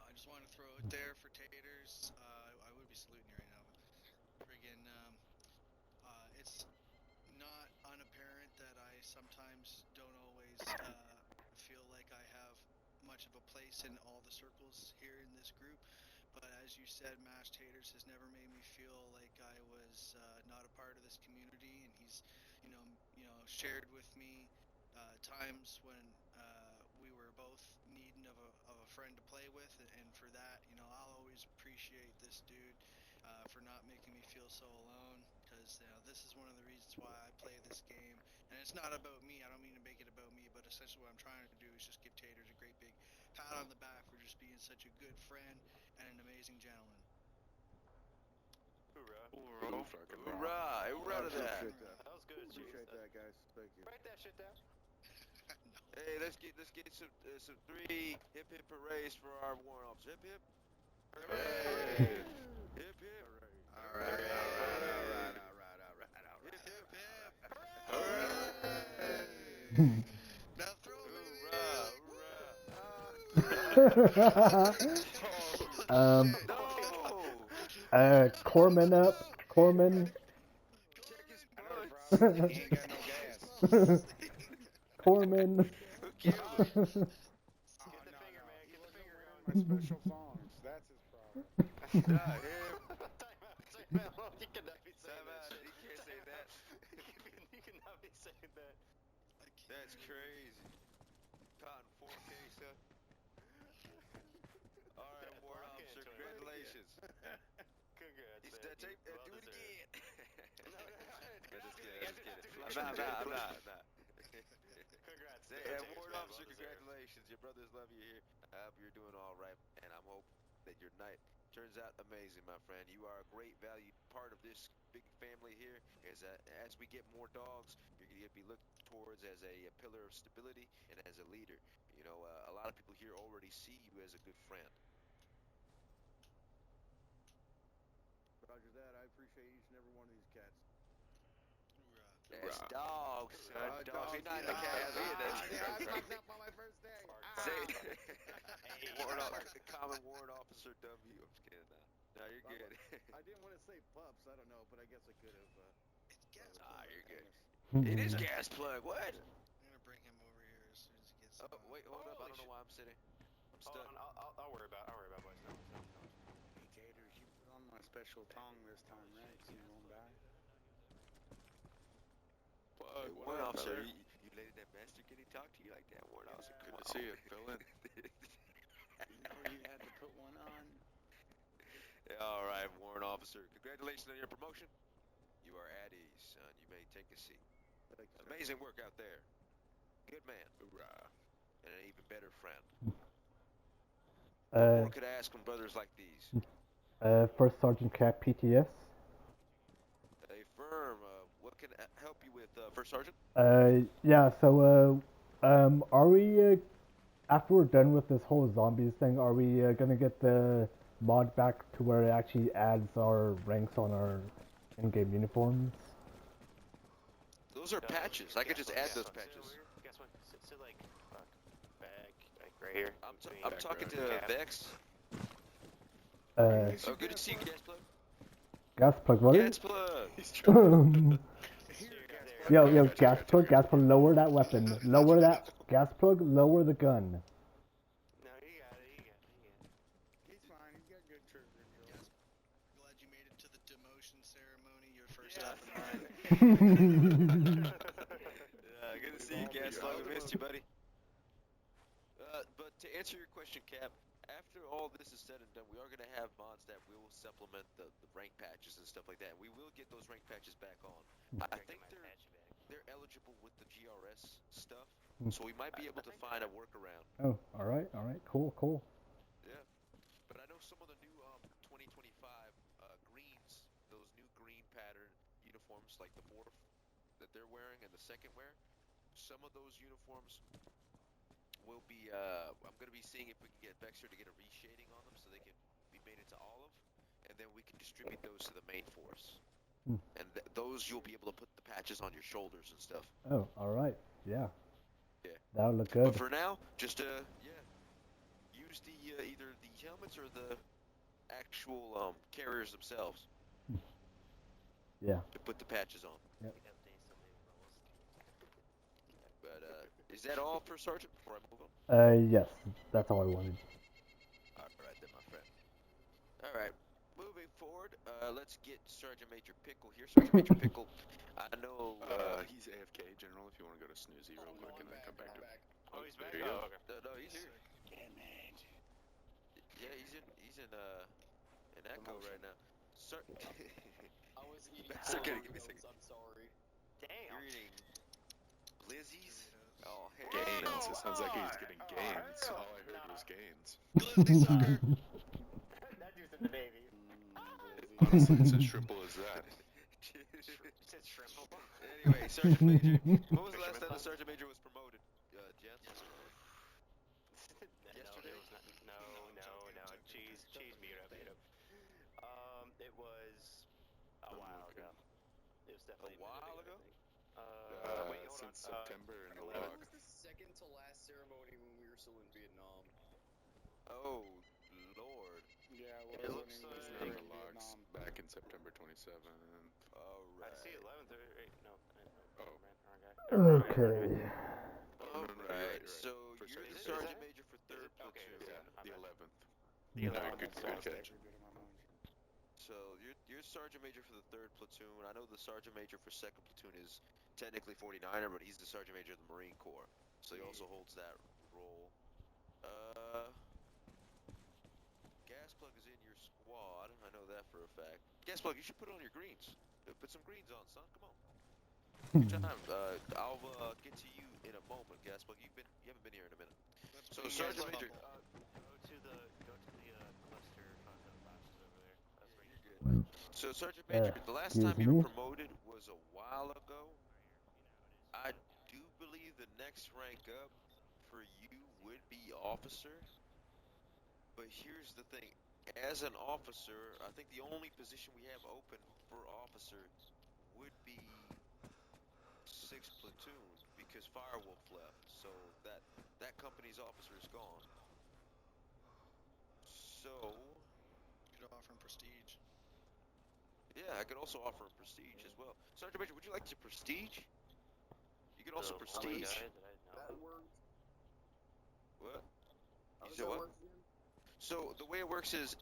I just want to throw it there for Taters. I would be saluting you right now, but friggin', it's not unapparent that I sometimes don't always feel like I have much of a place in all the circles here in this group. But as you said, Mashed Taters has never made me feel like I was not a part of this community, and he's, shared with me times when we were both needing of a friend to play with, and for that, I'll always appreciate this dude for not making me feel so alone, because this is one of the reasons why I play this game, and it's not about me. I don't mean to make it about me, but essentially what I'm trying to do is just give Taters a great big pat on the back for just being such a good friend and an amazing gentleman. Hoorah. Hoorah. Hoorah to that. Appreciate that. That was good. Appreciate that, guys. Thank you. Write that shit down. No. Hey, let's get some 3 hip hip hoorays for our Warrant Officer. Hip hip. Hooray. Hip hip. All right. Hip hip. Hooray. Now throw Corman up. Corman. Check his I know, blood. bro. He ain't got no gas. Corman. Who killed him? Get the finger, man. Get the finger going. My special thongs. That's his problem. Nah, him. Time out. You cannot be saying Time that out. shit. He can't say that. You cannot be saying that. That's crazy. Cotton 4K, son. All right, Warrant Officer, congratulations. Congrats, He man. said, "Tape, Well do it deserved. again." No, Just kidding. I'm I'm not. Congrats. Hey, Taters, Warrant man. Officer, Well deserved. congratulations. Your brothers love you here. I hope you're doing all right, and I hope that your night turns out amazing, my friend. You are a great valued part of this big family here. As we get more dogs, you're going to be looked towards as a pillar of stability and as a leader. A lot of people here already see you as a good friend. Roger that. I appreciate each and every one of these cats. Hoorah. That's dogs, son. Dogs. You're not in the Yeah, cast either. I fucked up on my first day. Say, Hey, common warrant officer W. I'm just kidding now. No, you're good. I didn't want to say pups. I don't know, but I guess I could have. It's gas. You're good. It is gas plug. What? I'm gonna bring him over here as soon as he gets. Oh, wait, hold up. I don't know why I'm sitting. I'm hold stuck. on, I'll worry about boys. No. Hey Gators, you put on my special tong this time, right? So you won't die. Plug, what Warrant up, officer, brother? you letting that master kid talk to you like that? Warrant officer, Good come to on. see you, villain. You know you had to put one on. All right, warrant officer. Congratulations on your promotion. You are at ease, son. You may take a seat. Amazing work out there. Good man. Hoorah. And an even better friend. Uh, What could I ask from brothers like these? First Sergeant Cap PTS. A firm. What can I help you with, First Sergeant? Yeah. So, are we after we're done with this whole zombies thing? Are we gonna get the mod back to where it actually adds our ranks on our in-game uniforms? Those are patches. I could just add those patches. Guess what? Sit like back, like right here. I'm talking to Vex. Uh, Oh, good to see you, Gas Plug. gas plug, what? Gas Plug. He's trying Yo, gas plug, lower that weapon. Lower that, gas plug, lower the gun. No, you got it. He's fine. He's got good trigger control. Yes. Glad you made it to the demotion ceremony. You're first Yeah. up in line. Good to see you, Gas Plug. I missed you, buddy. But to answer your question, Cap, after all this is said and done, we are going to have mods that will supplement the rank patches and stuff like that. We will get those rank patches back on. I think they're eligible with the GRS stuff, so we might be able to find a workaround. Oh, alright, cool. Yeah. But I know some of the new 2025 greens, those new green pattern uniforms, like the fourth that they're wearing and the second wear, some of those uniforms will be, I'm going to be seeing if we can get Vexer to get a reshading on them so they can be made into olive, and then we can distribute those to the main force. And those you'll be able to put the patches on your shoulders and stuff. Oh, alright, yeah. Yeah. That'll look good. But for now, just, use the, either the helmets or the actual, carriers themselves. Yeah. To put the patches on. Yep. But, is that all for Sergeant before I move on? Yes, that's all I wanted. Alright then, my friend. Alright, moving forward, let's get Sergeant Major Pickle here. Sergeant Major Pickle, I know, he's AFK, General, if you want to go to Snoozy real quick and then come back to him. Oh, he's back. There you go. Oh, okay. no, he's here. Damn it. Yeah, he's in Echo right now. I was eating. That's okay, give me a second. I'm sorry. Damn. You're eating Blizzies? Oh, hey. Gains. It sounds like he's getting gains. All I heard was gains. Glizzy sucker. That dude's in the Navy. Honestly, it's as simple as that. It's shrimp. Anyway, Sergeant Major, when was the last time the Sergeant Major was promoted, gents? Yesterday? No. Cheese, mute up. It was a while ago. It was definitely A while ago? Wait, hold Since on. September in the When log. was the second to last ceremony when we were still in Vietnam? Oh, Lord. Yeah, It well, looks when he was like- In in the logs Vietnam. back in September 27th. Alright. I see 11th or 8. No. Oh. Wrong guy. Okay. Alright, so For you're the certain. Sergeant Major for 3rd Okay, Platoon. Yeah, I'm the bad. 11th. The No, 11th. good catch. So you're Sergeant Major for the 3rd Platoon. I know the Sergeant Major for 2nd Platoon is technically 49er, but he's the Sergeant Major of the Marine Corps. So he also holds that role. Gas Plug is in your squad. I know that for a fact. Gas Plug, you should put on your greens. Put some greens on, son. Come on. Good time. I'll get to you in a moment, Gas Plug. You haven't been here in a minute. Let's So bring Sergeant in the Major. bubble. Go to the cluster boxes over there. That's where You're good. So Sergeant Major, the last time excuse you were me? promoted was a while ago. I do believe the next rank up for you would be officer. But here's the thing. As an officer, I think the only position we have open for officer would be 6th platoon because Firewolf left, so that company's officer is gone. So Could offer him prestige. yeah, I could also offer him prestige as well. Sergeant Major, would you like to prestige? You can also prestige. That works. What? How You does said that what? work again? So the way it works is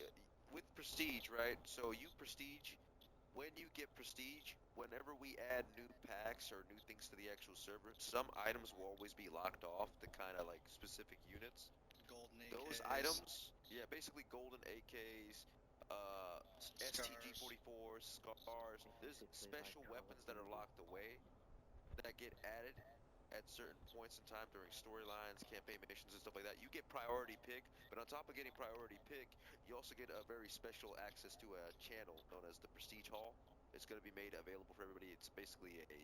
with prestige, right? So you prestige. When you get prestige, whenever we add new packs or new things to the actual server, some items will always be locked off to kind of like specific units. Golden AKs. Those items, yeah, basically golden AKs, STG-44, scars. There's special weapons that are locked away that get added at certain points in time during storylines, campaign missions, and stuff like that. You get priority pick, but on top of getting priority pick, you also get a very special access to a channel known as the Prestige Hall. It's going to be made available for everybody. It's basically a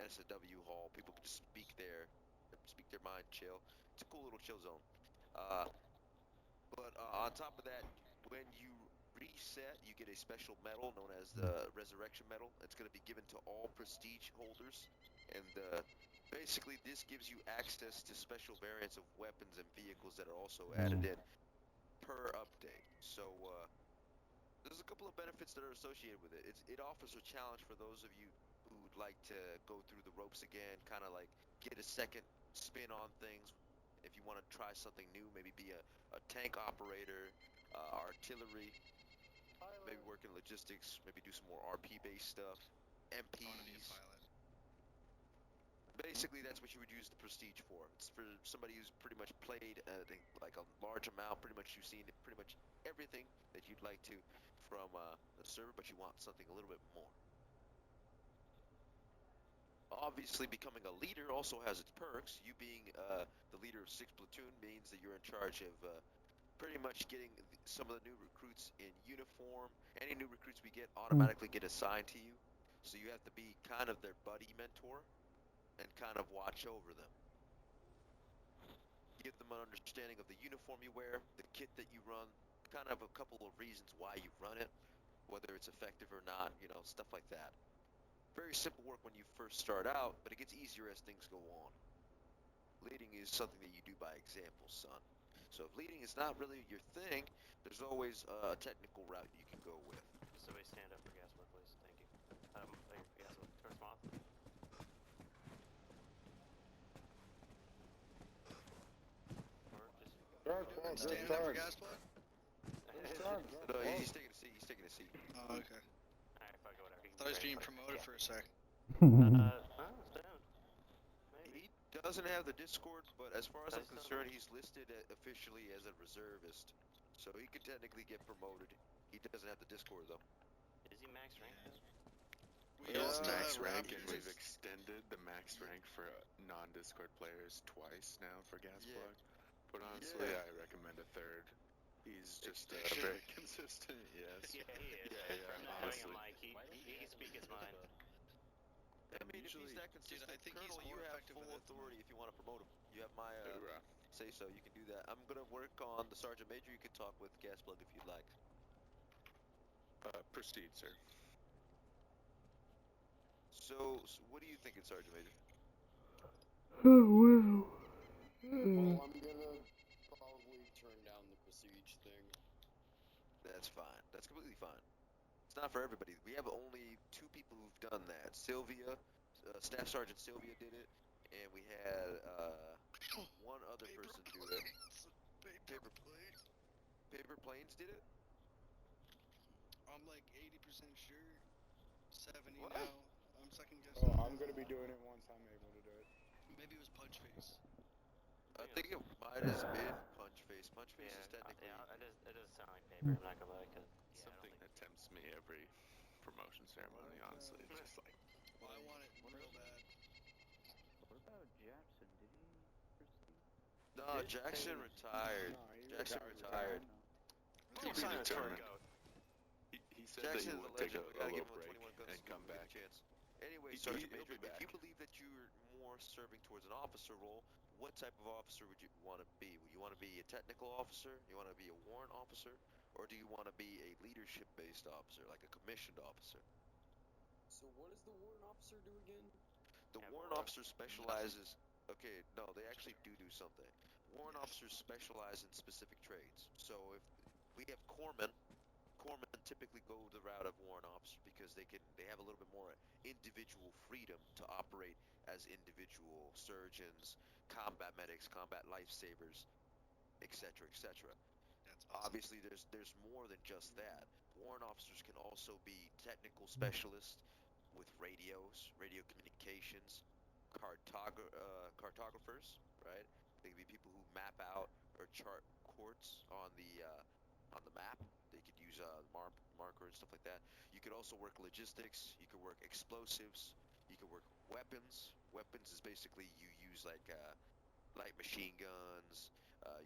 NSW hall. People can just speak there, speak their mind, chill. It's a cool little chill zone. But on top of that, when you reset, you get a special medal known as the Resurrection Medal. It's going to be given to all prestige holders, and basically this gives you access to special variants of weapons and vehicles that are also added in per update. So there's a couple of benefits that are associated with it. It offers a challenge for those of you who'd like to go through the ropes again, kind of like get a second spin on things. If you want to try something new, maybe be a tank operator, artillery, maybe work in logistics, maybe do some more RP-based stuff, I want to be a MPs. pilot. Basically, that's what you would use the prestige for. It's for somebody who's pretty much played like a large amount. Pretty much you've seen pretty much everything that you'd like to from the server, but you want something a little bit more. Obviously, becoming a leader also has its perks. You being the leader of 6th Platoon means that you're in charge of pretty much getting some of the new recruits in uniform. Any new recruits we get automatically get assigned to you. So you have to be kind of their buddy mentor and kind of watch over them. Give them an understanding of the uniform you wear, the kit that you run, kind of a couple of reasons why you run it, whether it's effective or not, stuff like that. Very simple work when you first start out, but it gets easier as things go on. Leading is something that you do by example, son. So if leading is not really your thing, there's always a technical route you can go with. Somebody stand up for gas work, please. Thank you. Thank you for gas work. First moth. Standing up for gas plug? No, he's taking a seat. He's taking a seat. Oh, okay. Alright, fuck it, whatever. I thought he was being promoted for a sec. Maybe. He doesn't have the Discord, but as far as I'm concerned, he's listed officially as a reservist. So he could technically get promoted. He doesn't have the Discord, though. Is he max rank? We all still max have rank, and Raptors. we've extended the max rank for non-Discord players twice now for Gasplug. But honestly, I recommend a third. He's just very consistent, yes. Yeah, he is. Yeah, Knowing honestly. him, Mike, he can speak his mind. I mean, if he's that consistent, I think he's Colonel, you more have effective full with it than authority if you want to promote him. You have my Hoorah. say so. You can do that. I'm gonna work on the Sergeant Major. You can talk with Gasplug if you'd like. Proceed, sir. So what are you thinking, Sergeant Major? Well, I'm gonna probably turn down the prestige thing. That's fine. That's completely fine. It's not for everybody. We have only 2 people who've done that. Sylvia, Staff Sergeant Sylvia did it, and we had one other person do it. Paper Planes did it? I'm like 80% sure. 70 What? now. I'm second guessing. Oh, I'm gonna be doing it once I'm able to do it. Maybe it was Punch Face. I think it might have been Punch Face. Punch Face is technically... it does sound like paper, I'm not gonna lie, cause Something that tempts me every promotion ceremony, honestly. It's just like, Well, I want it real bad. What about Jackson? Did he proceed? No, Jackson retired. No, he Jackson retired. retired. to be determined. He said that he Jackson's would the take a legend. We gotta give little him a break 21 guns and come give him a back. chance. Anyway, He'll Sergeant be Major, if back. you believe that you're more serving towards an officer role, what type of officer would you want to be? Would you want to be a technical officer? You want to be a warrant officer? Or do you want to be a leadership-based officer, like a commissioned officer? So what does the warrant officer do again? The Yeah, warrant but officer specializes. Okay, no, they actually do something. Warrant officers specialize in specific trades. So if we have corpsmen, corpsmen typically go the route of warrant officer because they have a little bit more individual freedom to operate as individual surgeons, combat medics, combat lifesavers, etc., etc. That's awesome. Obviously, there's more than just that. Warrant officers can also be technical specialists with radios, radio communications, cartographers, right? They can be people who map out or chart courts on the map. They could use marker and stuff like that. You could also work logistics. You could work explosives. You could work weapons. Weapons is basically you use like light machine guns.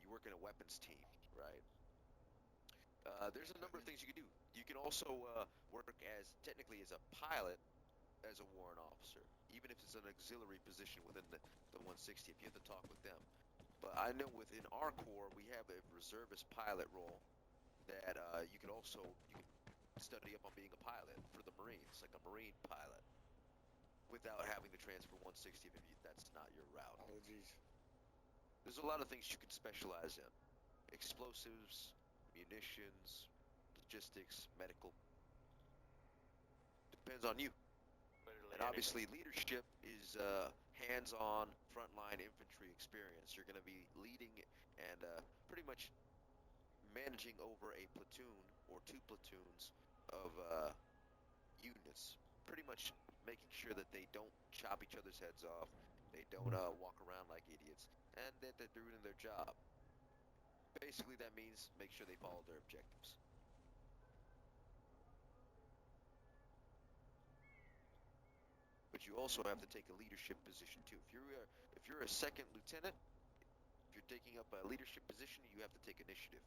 You work in a weapons team, right? There's a number of things you can do. You can also work as technically as a pilot as a warrant officer, even if it's an auxiliary position within the 160. If you have to talk with them. But I know within our corps we have a reservist pilot role that you can study up on being a pilot for the Marines, like a Marine pilot, without having to transfer 160 if that's not your route. Oh, jeez. There's a lot of things you can specialize in: explosives, munitions, logistics, medical. Depends on you. literally And obviously, anything. leadership is hands-on frontline infantry experience. You're going to be leading and pretty much managing over a platoon or two platoons of units. Pretty much making sure that they don't chop each other's heads off, they don't walk around like idiots, and that they're doing their job. Basically, that means make sure they follow their objectives. But you also have to take a leadership position too. If you're a second lieutenant, if you're taking up a leadership position, you have to take initiative.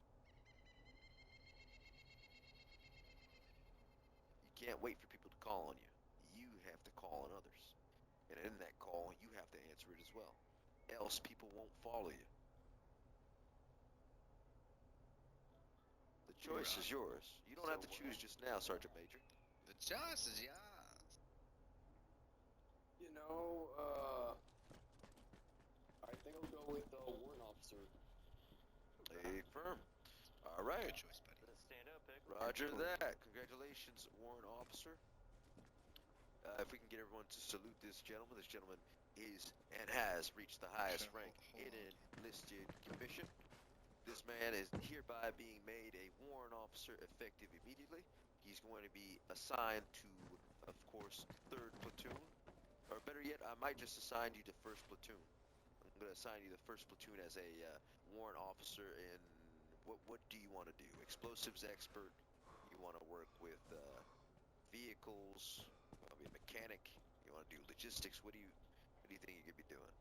You can't wait for people to call on you. You have to call on others. And in that call, you have to answer it as well. Else people won't follow you. The choice is yours. You don't have to choose just now, Sergeant Major. The choice is yours. You know, I think I'll go with warrant officer. A firm. All right. Good choice, buddy. Let's stand up, pick. Roger that. Congratulations, warrant officer. If we can get everyone to salute this gentleman is and has reached the highest Sure, rank hold in on. an enlisted commission. This man is hereby being made a warrant officer effective immediately. He's going to be assigned to, of course, 3rd platoon. Or better yet, I might just assign you to 1st platoon. I'm going to assign you the 1st platoon as a warrant officer in what do you want to do? Explosives expert. You want to work with vehicles. You want to be a mechanic. You want to do logistics. What do you think you could be doing?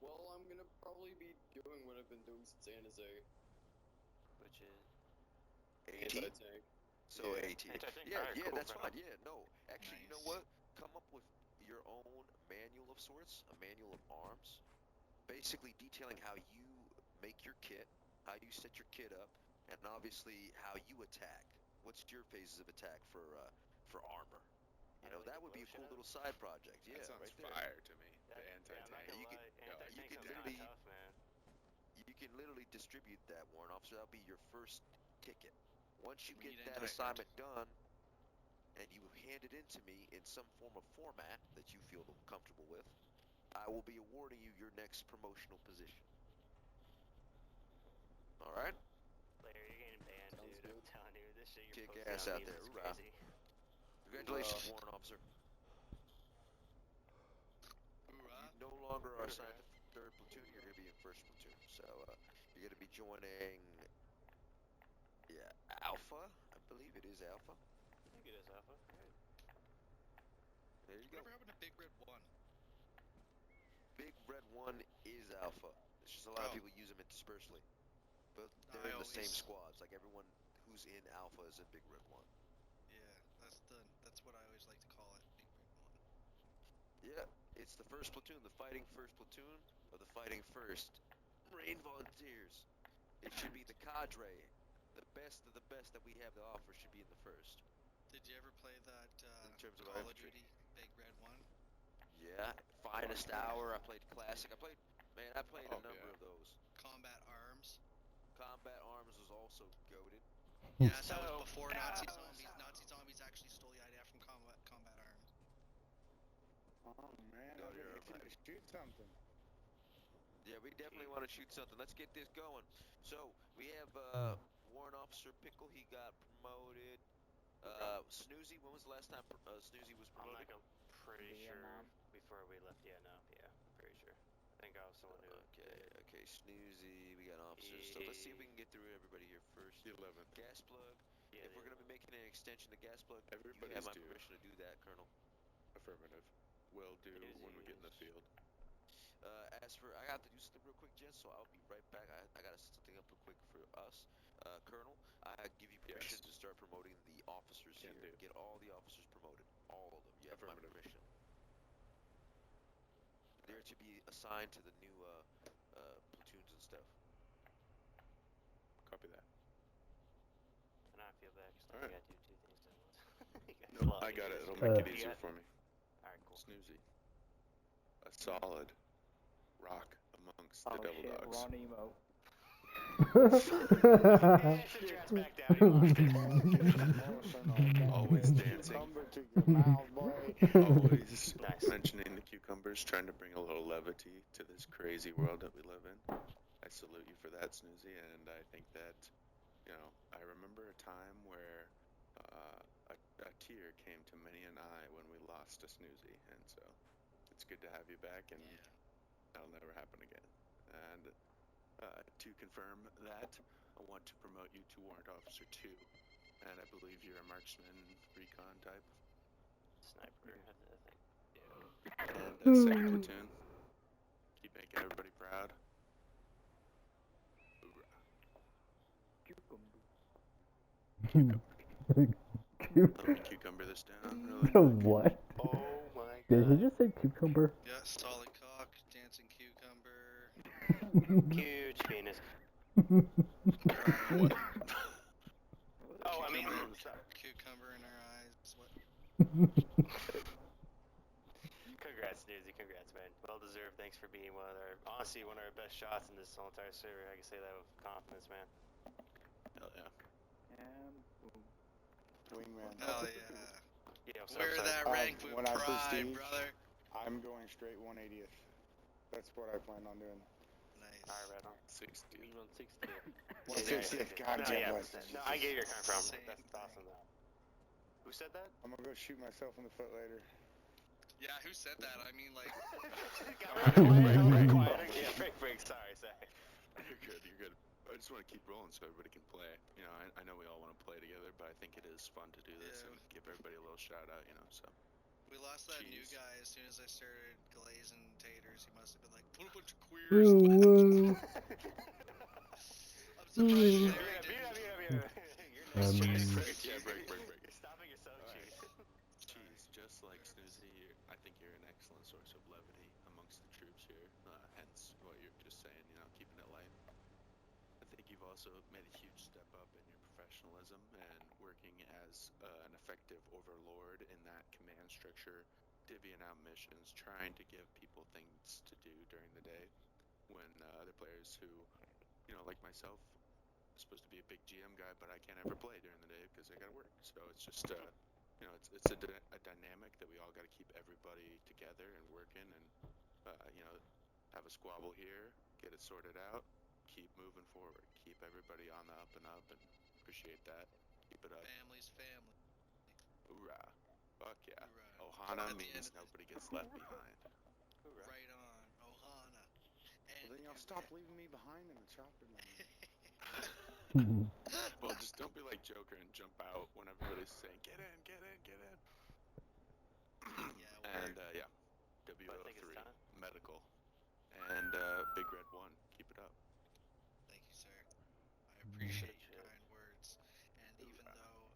Well, I'm gonna probably be doing what I've been doing since NSA. Which is AT. Anti-tank. So Yeah. AT. Anti-tank? Yeah, Alright, yeah, cool, that's right fine. Yeah, no. Actually, you know Nice. what? Come up with your own manual of sorts, a manual of arms, basically detailing how you make your kit, how you set your kit up, and obviously how you attack. What's your phases of attack for armor? You know, that would be a cool little side project. Yeah, That sounds right there. fire to me. that, The yeah, I'm not anti-tank. gonna You lie. you Anti-tank can sounds kinda literally tough, man. you can literally distribute that, warrant officer. That'll be your first ticket. Once you We get need that indictment. assignment done, and you hand it in to me in some form of format that you feel comfortable with, I will be awarding you your next promotional position. All right? Later, you're getting banned, Sounds dude. I'm good. telling you, this shit you're Kick posting ass on out memes there. is Hoorah. crazy. Congratulations, Hoorah. warrant officer. Hoorah. You no longer are assigned to 3rd platoon. You're going to be in 1st platoon. So you're going to be joining, Alpha. I believe it is Alpha. I think it is Alpha. Right. There you go. Whatever happened to Big Red 1? Big Red 1 is Alpha. It's just a lot of Oh. people use them interspersely. But I they're in the same always- squads. Like everyone who's in Alpha is in Big Red 1. Yeah, that's what I always like to call it, Big Red 1. Yeah, it's the 1st platoon, the fighting 1st platoon, or the fighting 1st Marine Volunteers. It should be the cadre. The best of the best that we have to offer should be in the 1st. Did you ever play that In terms of Call of infantry. Duty Big Red 1? Yeah, Finest Hour. I played Classic. I played a number of those. Combat Arms. Combat Arms was also goated. Yeah, that was before Nazi Zombies. Nazi Zombies actually stole the idea from Combat Arms. Oh man, I've been itching to shoot something. Yeah, we definitely want to shoot something. Let's get this going. So we have Warrant Officer Pickle. He got promoted. Snoozy. When was the last time Snoozy was promoted? I'm pretty sure before we left. Yeah, no, yeah, pretty sure. I think I was someone who. Okay, Snoozy. We got officers. So let's see if we can get through everybody here first. The 11th. Gas plug. Yeah, if we're gonna be making an extension to gas plug, Everybody's you have my due. permission to do that, Colonel. Affirmative. Will do when we get in the field. As for, I got to do something real quick, gents, so I'll be right back. I gotta set something up real quick for us. Colonel, I give you permission to start promoting the officers here. Get all the officers promoted. All of them. You have my permission. They're to be assigned to the new platoons and stuff. Copy that. And I feel bad because I gotta do two things at once. No, I got it. It'll make it easier for me. Alright, cool. Snoozy. A solid rock amongst the double dogs. Ron Emo. Always dancing. Always mentioning the cucumbers, trying to bring a little levity to this crazy world that we live in. I salute you for that, Snoozy, and I think that, I remember a time where a tear came to many an eye when we lost a Snoozy, and so it's good to have you back, and that'll never happen again. And to confirm that, I want to promote you to Warrant Officer 2, and I believe you're a marksman recon type. Sniper, I think. Yeah. And second platoon. Keep making everybody proud. Let me cucumber this down, really. What? Oh my god. Did he just say cucumber? Yeah, solid cock, dancing cucumber. Huge penis. Oh, I mean, cucumber in our eyes. What? Congrats, Snoozy. Congrats, man. Well deserved. Thanks for being one of our best shots in this whole entire server. I can say that with confidence, man. Hell yeah. And boom. Wingman. Hell yeah. Yeah, Wear that rank with when I first pride, leave, brother. I'm going straight 180th. That's what I plan on doing. Nice. Alright, right on. 60. We run 60. 160th, God No, damn yeah, it. no, I get where you're coming from. Same That's awesome, though. Who said that? I'm gonna go shoot myself in the foot later. Yeah, who said that? I mean, like. Yeah, break. Sorry. You're good. I just want to keep rolling so everybody can play. I know we all want to play together, but I think it is fun to do this and give everybody a little shout out, so. We lost that new guy as soon as I started glazing taters. He must have been like, put a bunch of queers. I'm surprised Larry didn't. Yeah, break. Stopping yourself, cheese. Cheese, just like Snoozy, I think you're an excellent source of levity amongst the troops here. Hence what you're just saying, keeping it light. I think you've also made a huge step up in your professionalism and working as an effective overlord in that command structure, divvying out missions, trying to give people things to do during the day when other players who, like myself, are supposed to be a big GM guy, but I can't ever play during the day because I gotta work. So it's just, it's a dynamic that we all gotta keep everybody together and working and, have a squabble here, get it sorted out, keep moving forward, keep everybody on the up and up, and appreciate that. Keep it up. Family's family. Hoorah. Fuck yeah. Hoorah. Ohana means nobody gets left behind. Hoorah. Right on. Ohana. Well, then y'all stop leaving me behind in the chopper lane. Well, just don't be like Joker and jump out when everybody's saying, get in. Yeah, and, WO3, medical. And, Big Red 1, keep it up. Thank you, sir. I appreciate your kind words. And even though,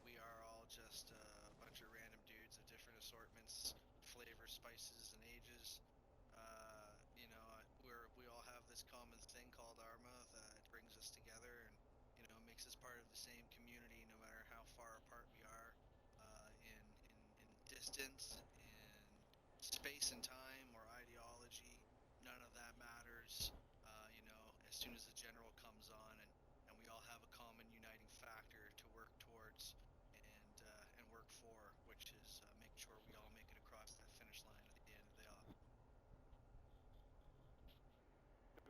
we are all just a bunch of random dudes of different assortments, flavors, spices, and ages, we all have this common thing called arma that brings us together and, makes us part of the same community no matter how far apart we are in distance and space and time or ideology, none of that matters. As soon as the general comes on and we all have a common uniting factor to work towards and work for, which is making sure we all make it across that finish line at the end of the day.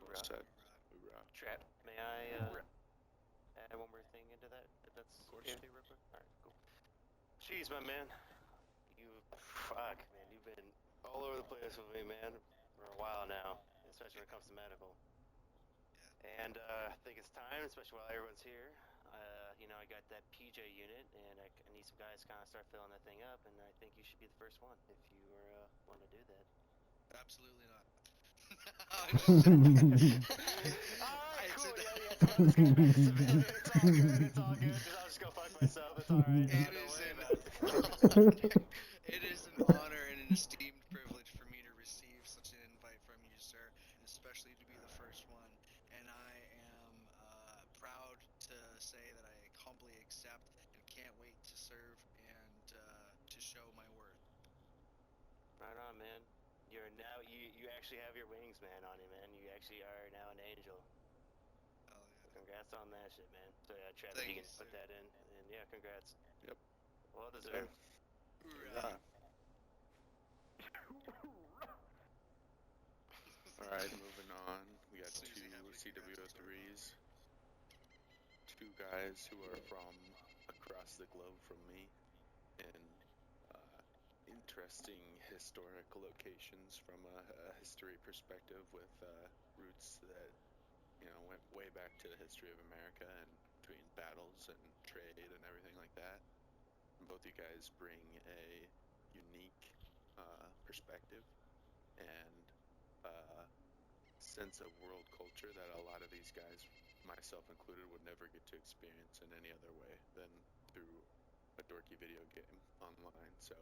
Well said. Hoorah. Trap, may I add one more thing into that? If that's okay with you, real quick? Alright, cool. Jeez, my man. Fuck, man. You've been all over the place with me, man, for a while now, especially when it comes to medical. And I think it's time, especially while everyone's here. I got that PJ unit, and I need some guys to kind of start filling that thing up, and I think you should be the first one if you want to do that. Absolutely not. Alright, cool. Yeah. It's all good. It's all good. I'll just go fuck myself. It's alright. Don't worry about it. It is an honor and an esteemed privilege for me to receive such an invite from you, sir, and especially to be the first one. And I am proud to say that I humbly accept and can't wait to serve and to show my worth. Right on, man. You actually have your wings, man, on you, man. You actually are now an angel. Oh, yeah. So congrats on that shit, man. So yeah, Travis, you can put that in, and yeah, congrats. Yep. Well deserved. Hoorah. Alright, moving on. We got two CWO3s. Two guys who are from across the globe from me in interesting historic locations from a history perspective with roots that went way back to the history of America and between battles and trade and everything like that. And both you guys bring a unique perspective and sense of world culture that a lot of these guys, myself included, would never get to experience in any other way than through a dorky video game online. So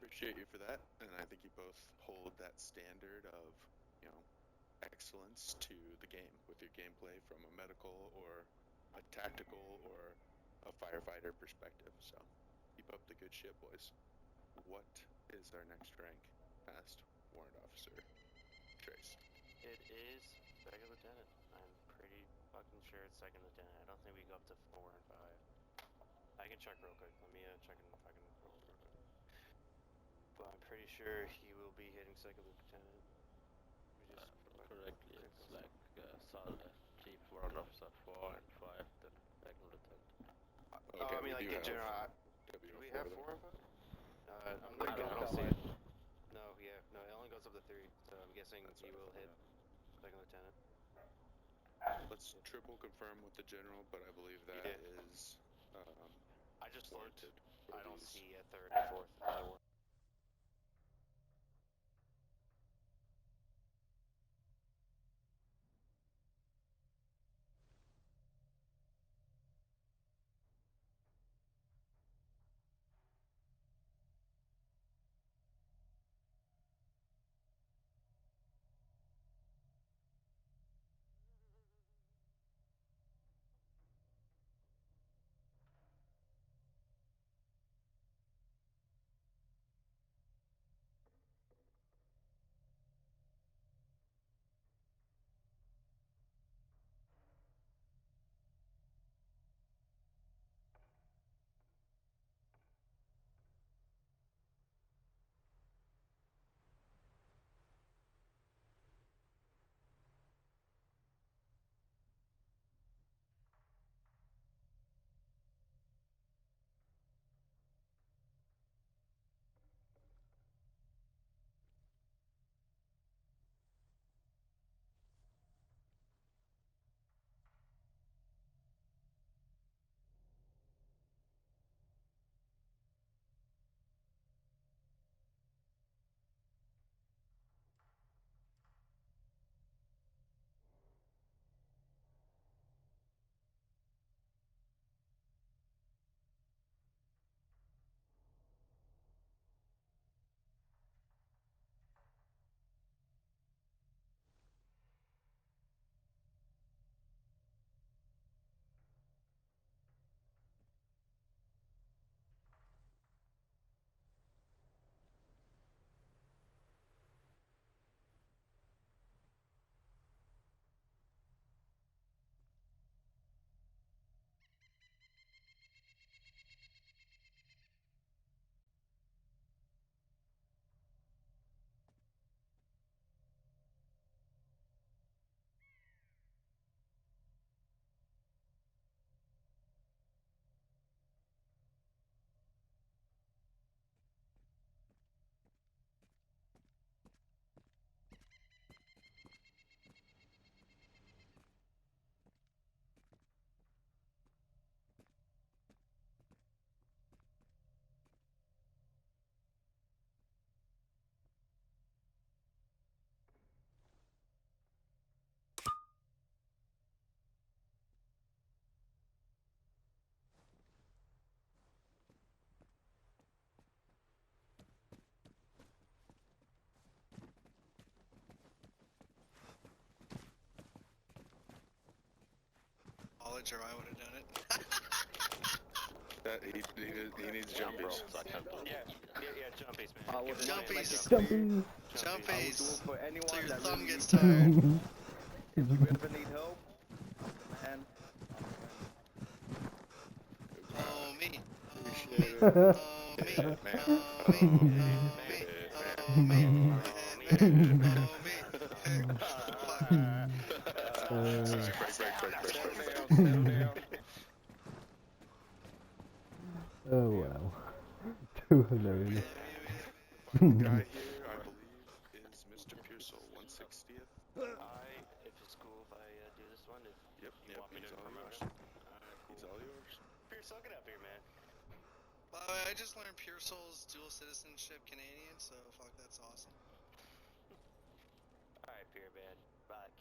appreciate you for that, and I think you both hold that standard of excellence to the game with your gameplay from a medical or a tactical or a firefighter perspective. So keep up the good shit, boys. What is our next rank past warrant officer? Trace. It is second lieutenant. I'm pretty fucking sure it's second lieutenant. I don't think we go up to 4 and 5. I can check real quick. Let me check and fucking roll real quick. But I'm pretty sure he will be hitting second lieutenant. Correctly, it's like Chief Warrant Officer 4 and 5, then second lieutenant. Okay, I mean, like in general. Do we have 4 of them? I'm looking. I don't see it. No, it only goes up to 3, so I'm guessing he will hit second lieutenant. Let's triple confirm with the general, but I believe that is I just looked. warranted. I don't see a 3rd or 4th. college, or I would have done it. He needs jumpies. Yeah, jumpies, man. I would Jumpies. Jumpies. Jumpies. for anyone So your that thumb really gets needs tired. help. If you ever need help, man. Oh, me. Appreciate it. Oh, me. Yeah, man. Oh, me. Oh, me. Oh, me. Oh wow. Too hilarious. Guy here, I believe, is Mr. Pearsall, 160th. If it's cool if I do this one, if Yep, you want me to he's all promote yours. him. Alright, cool. He's all yours. Pearsall, get up here, man. By the way, I just learned Pearsall's dual citizenship Canadian, so fuck, that's awesome. Alright, Pear, man.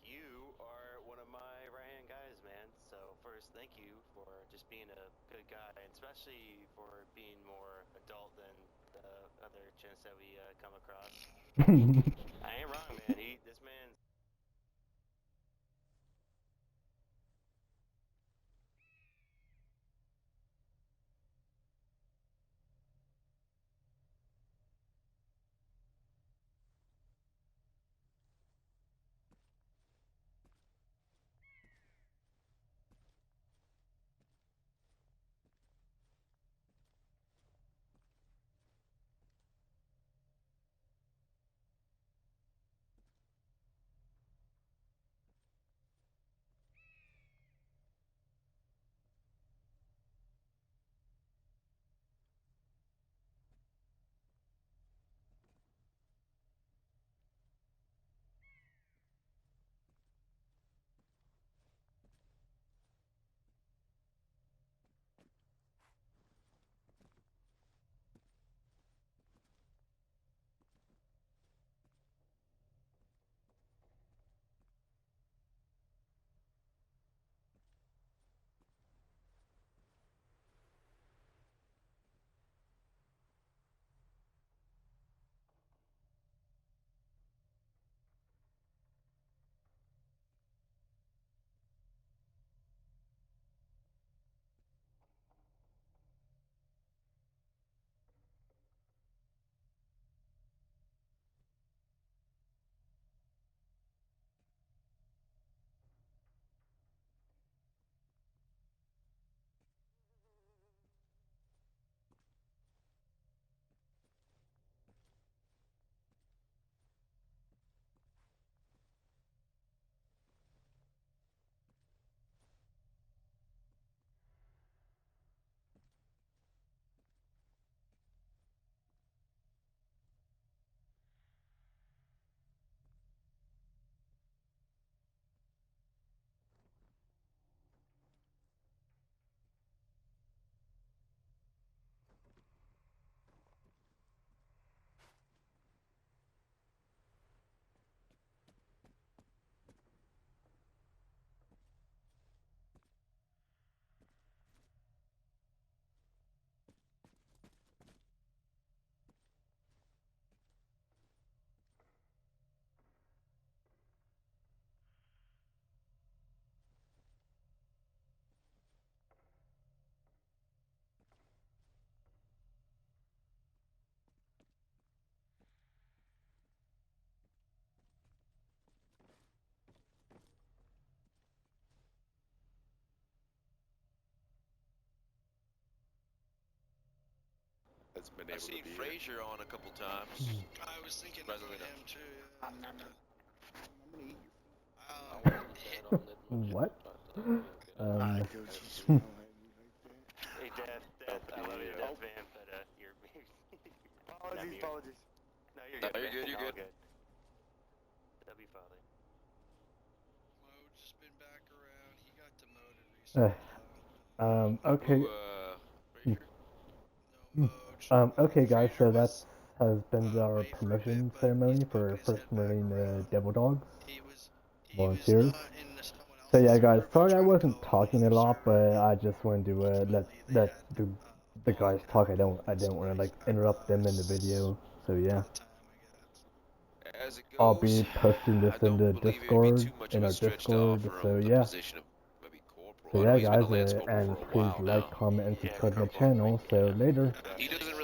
You are one of my right-hand guys, man. So first, thank you for just being a good guy, and especially for being more adult than the other chins that we come across. I ain't wrong, man. This man's Has been I've able seen to be Frazier on a couple times. I was thinking Surprisingly about him enough. too. I'm gonna eat you. I wasn't dead on it much. What? I go to smell at you like that. hey, Dad, I love you to death, man, but you're Apologies, apologies. No, you're No, good. you're good, you're All good. Love you, Father. Mo's just been back around. He got demoted recently. Okay. Frazier? No Moj. Okay, guys. So Frazier that was, has been our away for a promotion bit, but ceremony he's for poking his first head back promoting around. Devil Dogs He was volunteers. not in someone So else's yeah, guys. server, but Sorry I tried to wasn't go on talking a another lot, server. but I just wanted to let Ultimately, they had, the guys fallen talk. out I don't want to and like somebody's interrupt them in the video. So yeah. at the time, I guess. As it I'll goes, be posting this I in don't the believe it would be Discord, too much in of a our stretch to Discord. offer So him the yeah. position of maybe corporal. So Oh, yeah, no, he's been guys, a Lance Corporal and for a please while like, now. comment, and Yeah, subscribe to my Corporal, channel. So later. He doesn't